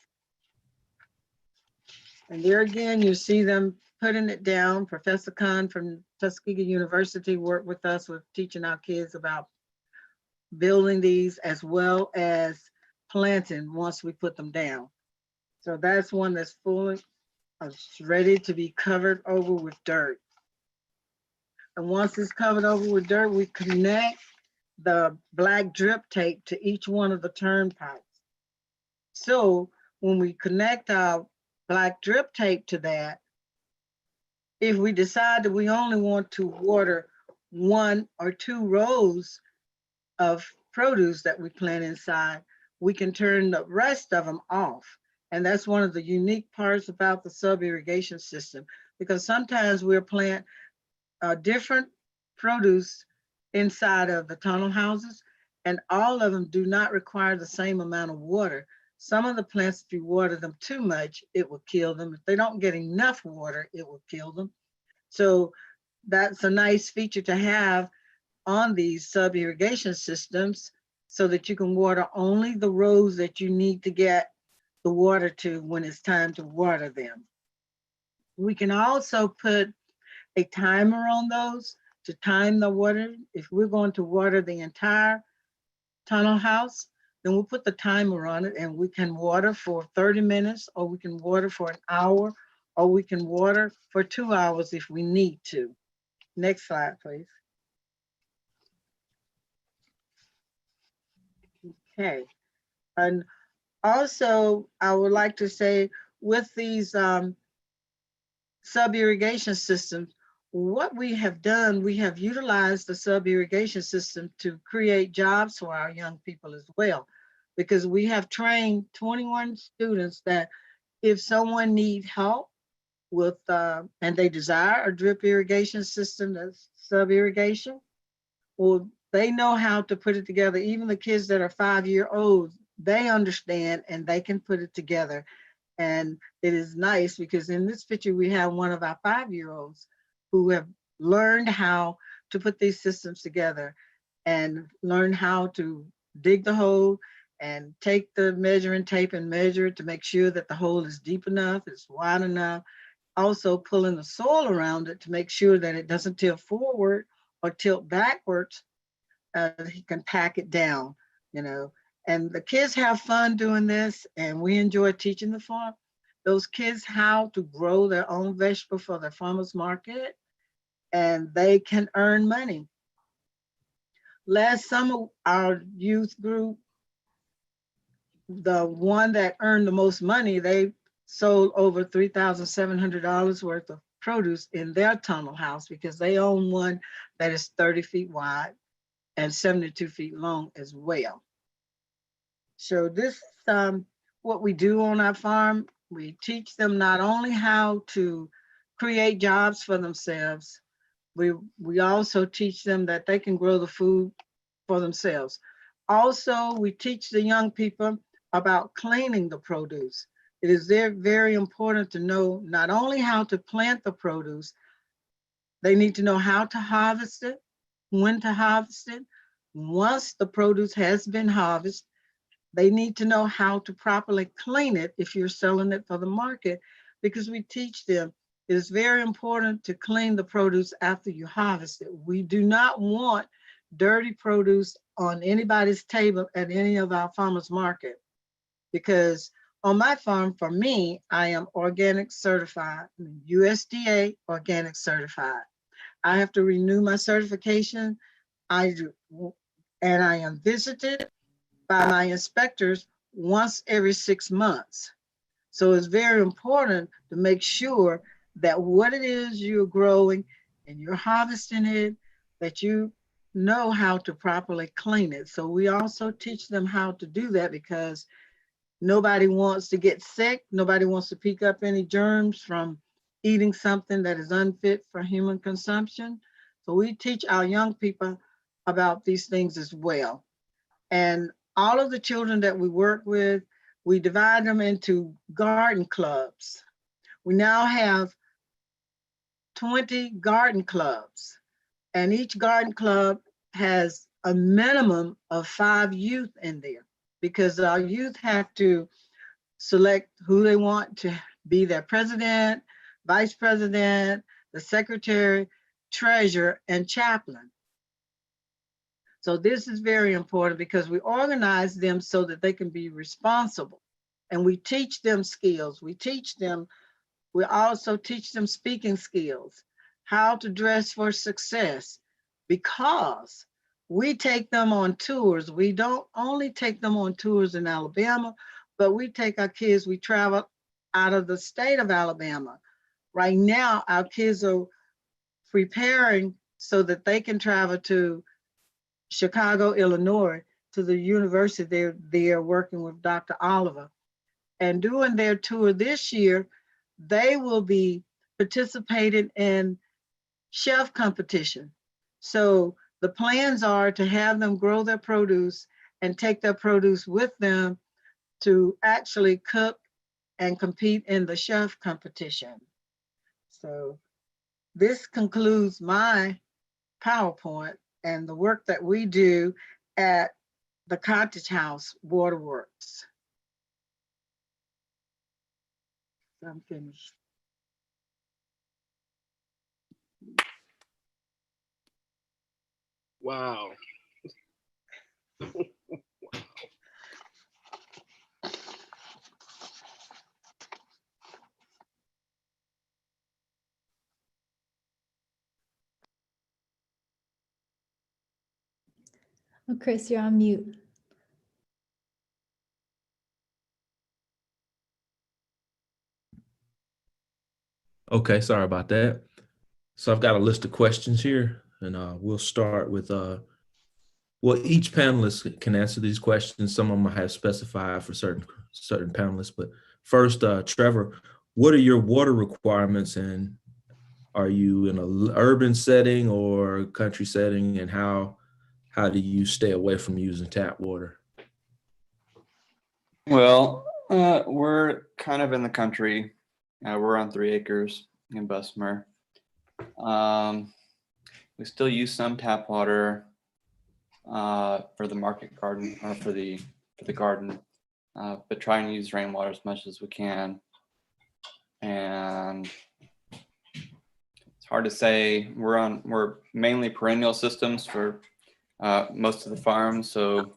And there again, you see them putting it down. Professor Khan from Tuskegee University worked with us with teaching our kids about building these as well as planting once we put them down. So that's one that's fully ready to be covered over with dirt. And once it's covered over with dirt, we connect the black drip tape to each one of the turnpipes. So when we connect our black drip tape to that, if we decide that we only want to water 1 or 2 rows of produce that we plant inside, we can turn the rest of them off. And that's one of the unique parts about the sub-irrigation system, because sometimes we'll plant different produce inside of the tunnel houses, and all of them do not require the same amount of water. Some of the plants, if you water them too much, it will kill them. If they don't get enough water, it will kill them. So that's a nice feature to have on these sub-irrigation systems so that you can water only the rows that you need to get the water to when it's time to water them. We can also put a timer on those to time the water. If we're going to water the entire tunnel house, then we'll put the timer on it and we can water for 30 minutes, or we can water for an hour, or we can water for 2 hours if we need to. Next slide, please. Okay. And also, I would like to say with these sub-irrigation systems, what we have done, we have utilized the sub-irrigation system to create jobs for our young people as well, because we have trained 21 students that if someone needs help with, and they desire a drip irrigation system, that's sub-irrigation, well, they know how to put it together. Even the kids that are 5-year-olds, they understand and they can put it together. And it is nice because in this picture, we have one of our 5-year-olds who have learned how to put these systems together and learn how to dig the hole and take the measuring tape and measure it to make sure that the hole is deep enough, it's wide enough. Also pulling the soil around it to make sure that it doesn't tilt forward or tilt backwards. He can pack it down, you know. And the kids have fun doing this, and we enjoy teaching the farm. Those kids how to grow their own vegetables for their farmers market, and they can earn money. Last summer, our youth group, the one that earned the most money, they sold over $3,700 worth of produce in their tunnel house because they own one that is 30 feet wide and 72 feet long as well. So this is what we do on our farm. We teach them not only how to create jobs for themselves, we also teach them that they can grow the food for themselves. Also, we teach the young people about cleaning the produce. It is very, very important to know not only how to plant the produce, they need to know how to harvest it, when to harvest it. Once the produce has been harvested, they need to know how to properly clean it if you're selling it for the market, because we teach them it is very important to clean the produce after you harvest it. We do not want dirty produce on anybody's table at any of our farmers market, because on my farm, for me, I am organic certified, USDA organic certified. I have to renew my certification. I do, and I am visited by my inspectors once every 6 months. So it's very important to make sure that what it is you're growing and you're harvesting it, that you know how to properly clean it. So we also teach them how to do that, because nobody wants to get sick. Nobody wants to pick up any germs from eating something that is unfit for human consumption. So we teach our young people about these things as well. And all of the children that we work with, we divide them into garden clubs. We now have 20 garden clubs, and each garden club has a minimum of 5 youth in there, because our youth have to select who they want to be their president, vice president, the secretary, treasurer, and chaplain. So this is very important because we organize them so that they can be responsible, and we teach them skills. We also teach them speaking skills, how to dress for success, because we take them on tours. We don't only take them on tours in Alabama, but we take our kids, we travel out of the state of Alabama. Right now, our kids are preparing so that they can travel to Chicago, Illinois, to the university. They are working with Dr. Oliver. And doing their tour this year, they will be participating in chef competition. So the plans are to have them grow their produce and take their produce with them to actually cook and compete in the chef competition. So this concludes my PowerPoint and the work that we do at the Cottage House Waterworks. I'm finished. Wow. Oh, Chris, you're on mute. Okay, sorry about that. So I've got a list of questions here, and we'll start with well, each panelist can answer these questions. Some of them I have specified for certain panelists, but first, Trevor, what are your water requirements, and are you in an urban setting or country setting, and how do you stay away from using tap water? Well, we're kind of in the country. We're on 3 acres in Bessemer. We still use some tap water for the market garden or for the garden, but try and use rainwater as much as we can. And it's hard to say. We're mainly perennial systems for most of the farms, so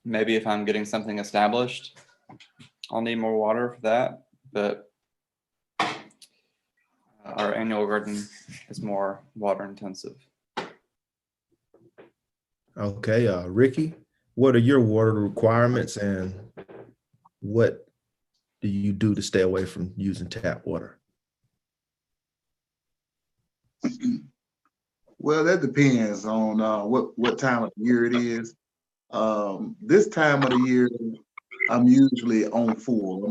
maybe if I'm getting something established, I'll need more water for that, but our annual garden is more water intensive. Okay, Ricky, what are your water requirements, and what do you do to stay away from using tap water? Well, that depends on what time of the year it is. This time of the year, I'm usually on full.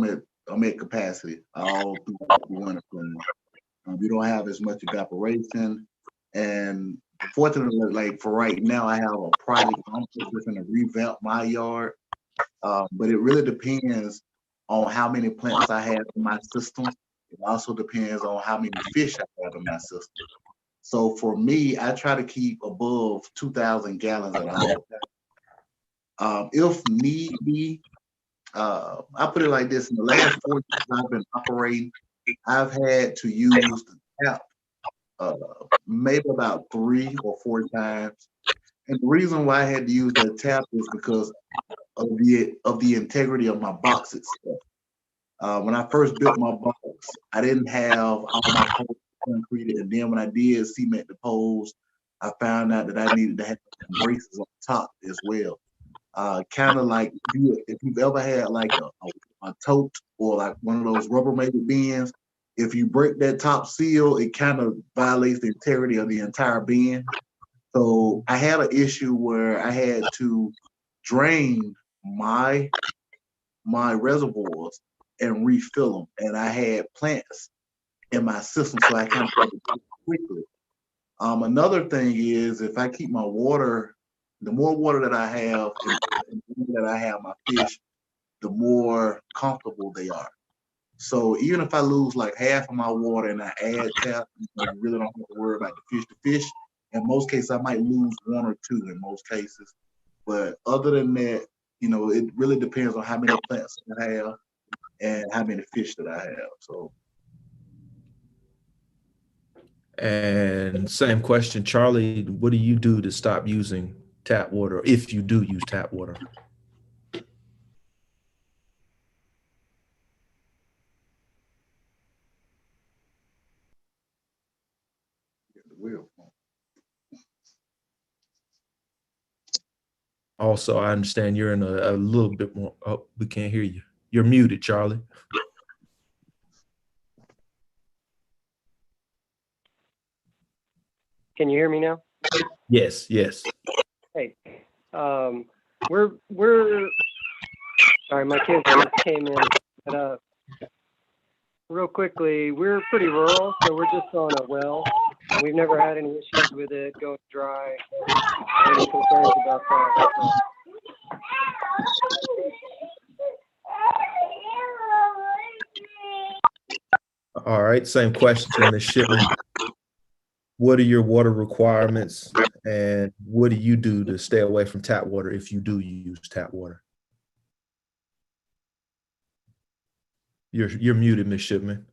I'm at capacity all throughout the winter. We don't have as much evaporation, and fortunately, like for right now, I have a project. I'm just going to revamp my yard, but it really depends on how many plants I have in my system. It also depends on how many fish I have in my system. So for me, I try to keep above 2,000 gallons at all. If need be, I put it like this: in the last 4 years I've been operating, I've had to use the tap maybe about 3 or 4 times. And the reason why I had to use that tap is because of the integrity of my box itself. When I first built my box, I didn't have all my poles concreted, and then when I did cement the poles, I found out that I needed to have some braces on top as well. Kind of like if you've ever had like a tote or like one of those Rubbermaid bins, if you break that top seal, it kind of violates the integrity of the entire bin. So I had an issue where I had to drain my reservoirs and refill them, and I had plants in my system, so I kind of had to do it quickly. Another thing is if I keep my water, the more water that I have and the more that I have my fish, the more comfortable they are. So even if I lose like half of my water and I add tap, you really don't have to worry about the fish to fish. In most cases, I might lose 1 or 2 in most cases. But other than that, it really depends on how many plants I have and how many fish that I have. So. And same question, Charlie, what do you do to stop using tap water, if you do use tap water? Also, I understand you're in a little bit more, oh, we can't hear you. You're muted, Charlie. Can you hear me now? Yes, yes. Hey, we're sorry, my kids just came in. But real quickly, we're pretty rural, so we're just on a well. We've never had any issues with it going dry. Any concerns about that? So. All right, same question to Ms. Shipman. What are your water requirements and what do you do to stay away from tap water if you do use tap water? You're muted, Ms. Shipman.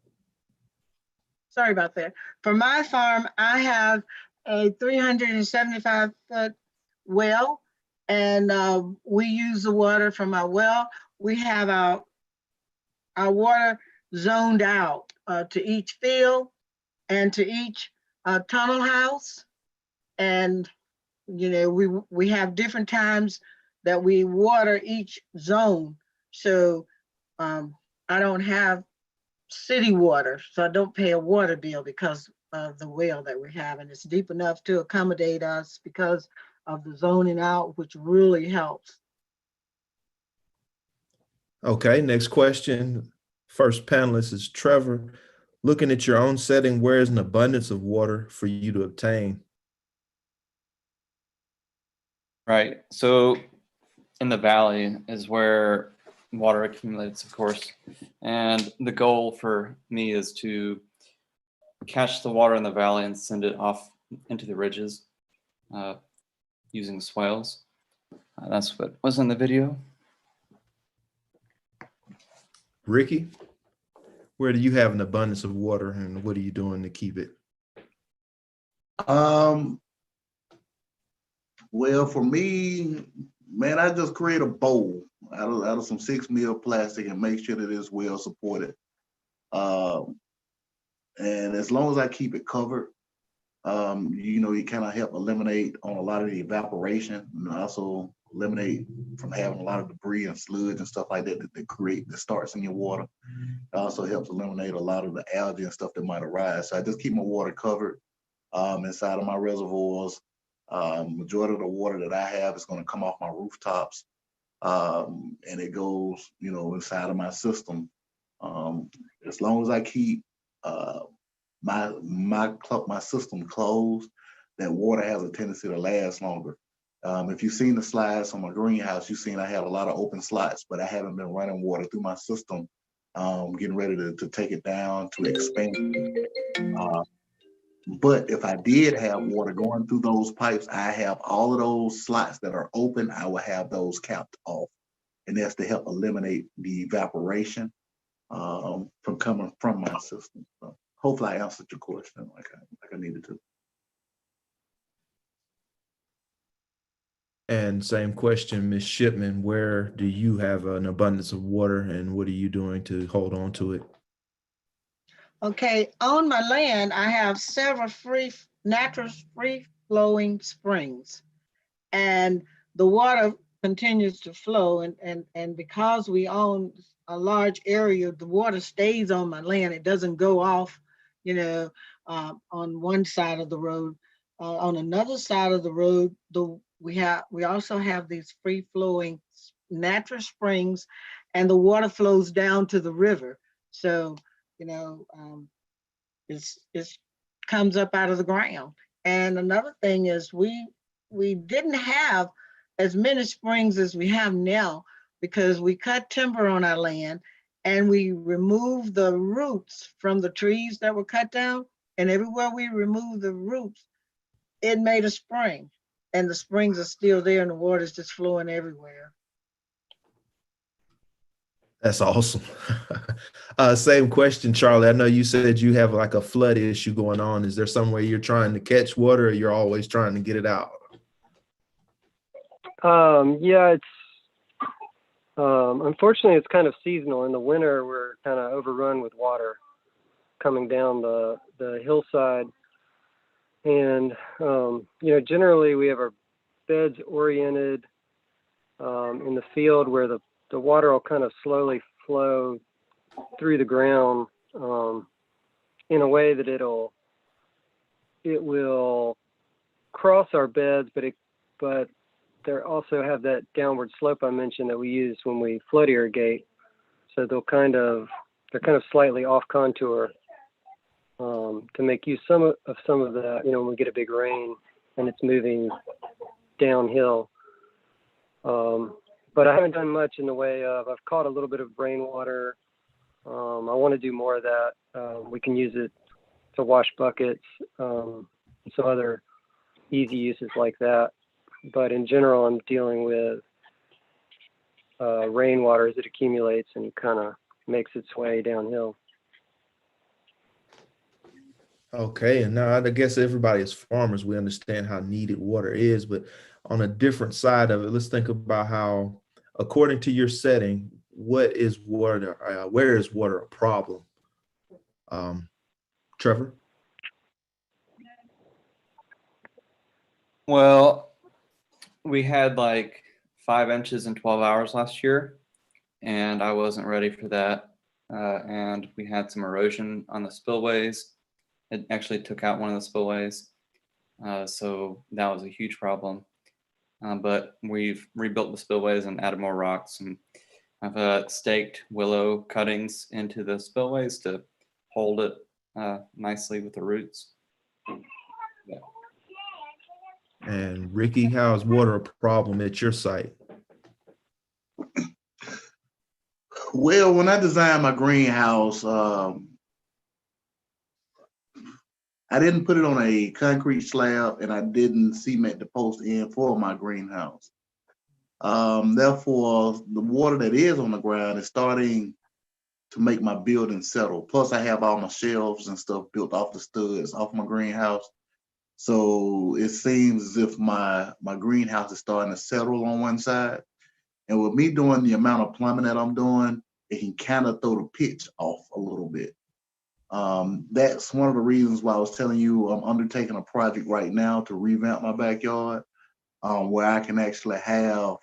Sorry about that. For my farm, I have a 375-foot well, and we use the water from our well. We have our water zoned out to each field and to each tunnel house. And, you know, we have different times that we water each zone. So I don't have city water, so I don't pay a water bill because of the well that we have, and it's deep enough to accommodate us because of the zoning out, which really helps. Okay, next question. First panelist is Trevor. Looking at your own setting, where is an abundance of water for you to obtain? Right. So in the valley is where water accumulates, of course. And the goal for me is to catch the water in the valley and send it off into the ridges using swales. That's what was in the video. Ricky, where do you have an abundance of water and what are you doing to keep it? Well, for me, man, I just create a bowl out of some 6 mil plastic and make sure that it's well supported. And as long as I keep it covered, you know, you kind of help eliminate on a lot of the evaporation and also eliminate from having a lot of debris and sludge and stuff like that that starts in your water. It also helps eliminate a lot of the algae and stuff that might arise. So I just keep my water covered inside of my reservoirs. Majority of the water that I have is going to come off my rooftops, and it goes, you know, inside of my system. As long as I keep my system closed, that water has a tendency to last longer. If you've seen the slides on my greenhouse, you've seen I have a lot of open slots, but I haven't been running water through my system, getting ready to take it down to expand. But if I did have water going through those pipes, I have all of those slots that are open, I will have those capped off. And that's to help eliminate the evaporation from coming from my system. So hopefully I answered your question like I needed to. And same question, Ms. Shipman, where do you have an abundance of water and what are you doing to hold on to it? Okay, on my land, I have several natural free-flowing springs, and the water continues to flow. And because we own a large area, the water stays on my land. It doesn't go off, you know, on one side of the road. On another side of the road, we also have these free-flowing natural springs, and the water flows down to the river. So, you know, it's comes up out of the ground. And another thing is we didn't have as many springs as we have now because we cut timber on our land and we removed the roots from the trees that were cut down. And everywhere we removed the roots, it made a spring. And the springs are still there and the water is just flowing everywhere. That's awesome. Same question, Charlie. I know you said you have like a flood issue going on. Is there somewhere you're trying to catch water or you're always trying to get it out? Yeah, it's unfortunately it's kind of seasonal. In the winter, we're kind of overrun with water coming down the hillside. And, you know, generally we have our beds oriented in the field where the water will kind of slowly flow through the ground in a way that it will cross our beds, but they also have that downward slope I mentioned that we use when we flood irrigate. So they're kind of slightly off contour to make use some of that, you know, when we get a big rain and it's moving downhill. But I haven't done much in the way of, I've caught a little bit of rainwater I want to do more of that. We can use it to wash buckets, some other easy uses like that. But in general, I'm dealing with rainwater as it accumulates and kind of makes its way downhill. Okay, and now I guess everybody is farmers. We understand how needed water is, but on a different side of it, let's think about how, according to your setting, what is water? Where is water a problem? Trevor? Well, we had like 5 inches in 12 hours last year, and I wasn't ready for that. And we had some erosion on the spillways. It actually took out one of the spillways. So that was a huge problem. But we've rebuilt the spillways and added more rocks. And I've staked willow cuttings into the spillways to hold it nicely with the roots. Yeah. And Ricky, how is water a problem at your site? Well, when I designed my greenhouse, I didn't put it on a concrete slab and I didn't cement the post in for my greenhouse. Therefore, the water that is on the ground is starting to make my building settle. Plus, I have all my shelves and stuff built off the studs off my greenhouse. So it seems as if my greenhouse is starting to settle on one side. And with me doing the amount of plumbing that I'm doing, it can kind of throw the pitch off a little bit. That's one of the reasons why I was telling you I'm undertaking a project right now to revamp my backyard, where I can actually have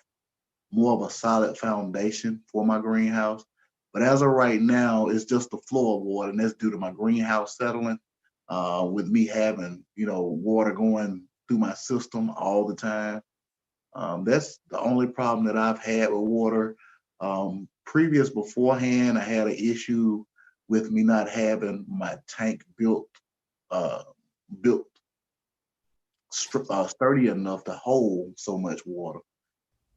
more of a solid foundation for my greenhouse. But as of right now, it's just the flow of water, and that's due to my greenhouse settling. With me having, water going through my system all the time. That's the only problem that I've had with water. Beforehand, I had an issue with me not having my tank built sturdy enough to hold so much water.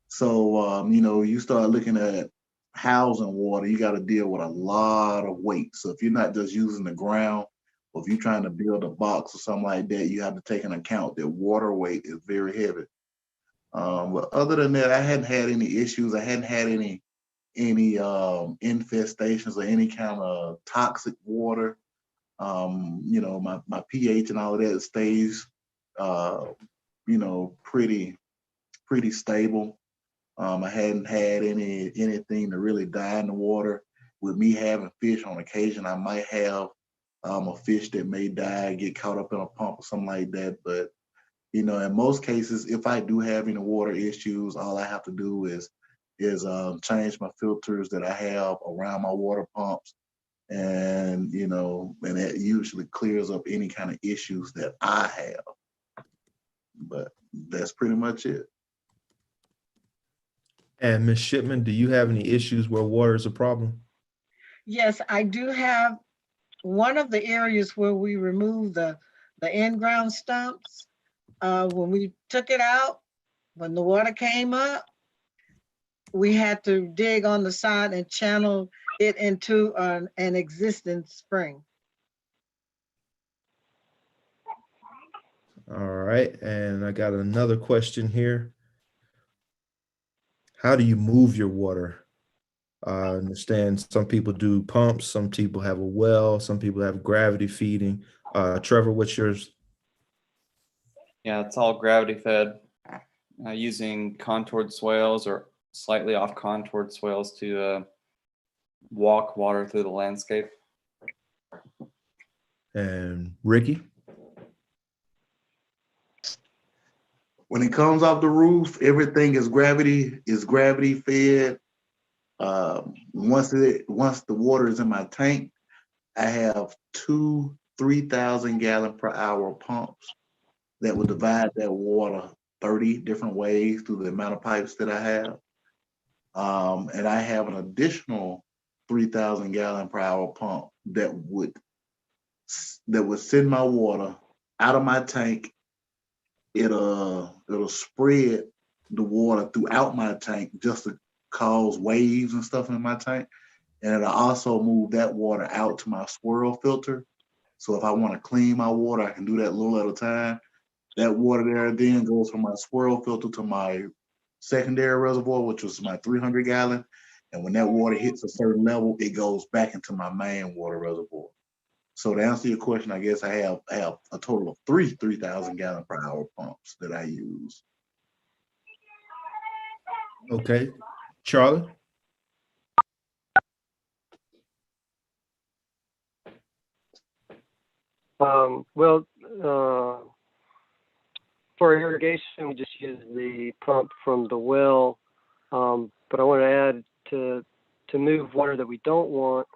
So, you start looking at housing water, you got to deal with a lot of weight. So if you're not just using the ground, or if you're trying to build a box or something like that, you have to take into account that water weight is very heavy. But other than that, I hadn't had any issues. I hadn't had any infestations or any kind of toxic water. My pH and all of that stays, pretty stable. I hadn't had anything to really die in the water. With me having fish on occasion, I might have a fish that may die, get caught up in a pump or something like that. But in most cases, if I do have any water issues, all I have to do is change my filters that I have around my water pumps, and that usually clears up any kind of issues that I have. But that's pretty much it. And Ms. Shipman, do you have any issues where water is a problem? Yes, I do have one of the areas where we removed the in-ground stumps. When we took it out, when the water came up, we had to dig on the side and channel it into an existing spring. All right, and I got another question here. How do you move your water? I understand some people do pumps, some people have a well, some people have gravity feeding. Trevor, what's yours? Yeah, it's all gravity fed, using contoured swales or slightly off contoured swales to walk water through the landscape. And Ricky? When it comes off the roof, everything is gravity fed. Once the water is in my tank, I have 2 3,000 gallon per hour pumps that will divide that water 30 different ways through the amount of pipes that I have. And I have an additional 3,000 gallon per hour pump that would send my water out of my tank. It'll spread the water throughout my tank just to cause waves and stuff in my tank. And it'll also move that water out to my swirl filter. So if I want to clean my water, I can do that a little at a time. That water there then goes from my swirl filter to my secondary reservoir, which was my 300 gallon. And when that water hits a certain level, it goes back into my main water reservoir. So to answer your question, I guess I have a total of 3,000 gallon per hour pumps that I use. Okay, Charlie? Well, for irrigation, we just use the pump from the well. But I want to add to move water that we don't want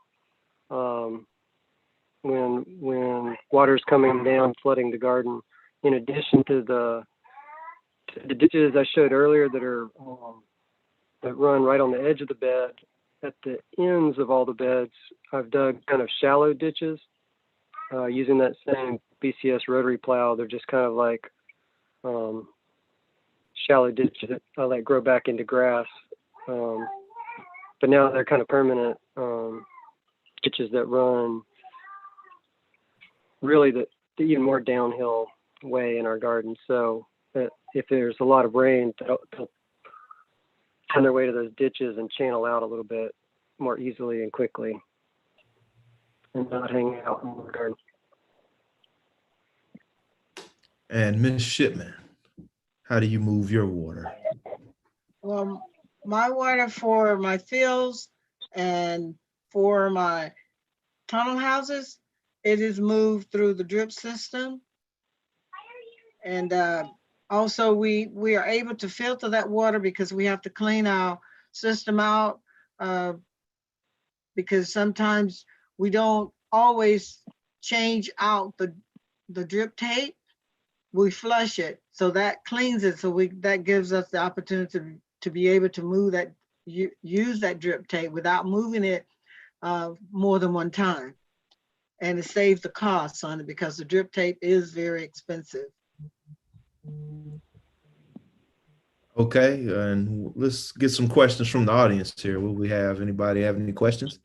when water's coming down, flooding the garden. In addition to the ditches I showed earlier that are that run right on the edge of the bed, at the ends of all the beds, I've dug kind of shallow ditches using that same BCS rotary plow. They're just kind of like shallow ditches that I let grow back into grass. But now they're kind of permanent ditches that run really the even more downhill way in our garden. So if there's a lot of rain, they'll find their way to those ditches and channel out a little bit more easily and quickly and not hang out in the garden. And Ms. Shipman, how do you move your water? Well, my water for my fields and for my tunnel houses, it is moved through the drip system. And also we are able to filter that water because we have to clean our system out because sometimes we don't always change out the drip tape. We flush it, so that cleans it. So that gives us the opportunity to be able to move that, use that drip tape without moving it more than one time. And it saves the costs on it because the drip tape is very expensive. Okay, and let's get some questions from the audience here. Will we have anybody have any questions?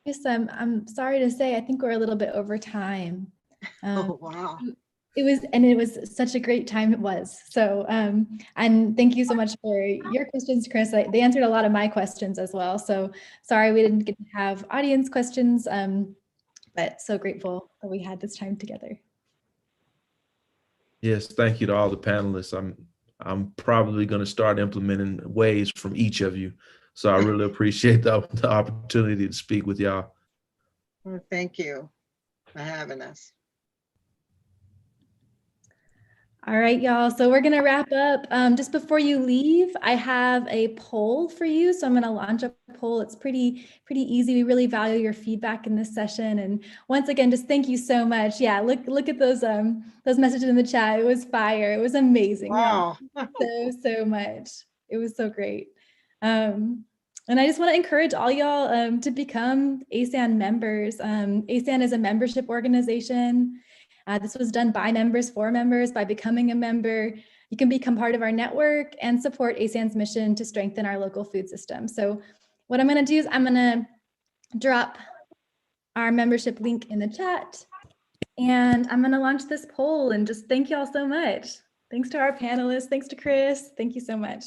Yes, I'm sorry to say, I think we're a little bit over time. Oh, wow. It was such a great time it was. So, and thank you so much for your questions, Chris. They answered a lot of my questions as well. So sorry we didn't get to have audience questions, but so grateful that we had this time together. Yes, thank you to all the panelists. I'm probably going to start implementing ways from each of you. So I really appreciate the opportunity to speak with y'all. Well, thank you for having us. All right, y'all. So we're going to wrap up. Just before you leave, I have a poll for you. So I'm going to launch a poll. It's pretty easy. We really value your feedback in this session. And once again, just thank you so much. Yeah, look at those messages in the chat. It was fire. It was amazing. Wow. So much. It was so great. And I just want to encourage all y'all to become ASAN members. ASAN is a membership organization. This was done by members for members. By becoming a member, you can become part of our network and support ASAN's mission to strengthen our local food system. So what I'm going to do is I'm going to drop our membership link in the chat, and I'm going to launch this poll and just thank you all so much. Thanks to our panelists. Thanks to Chris. Thank you so much.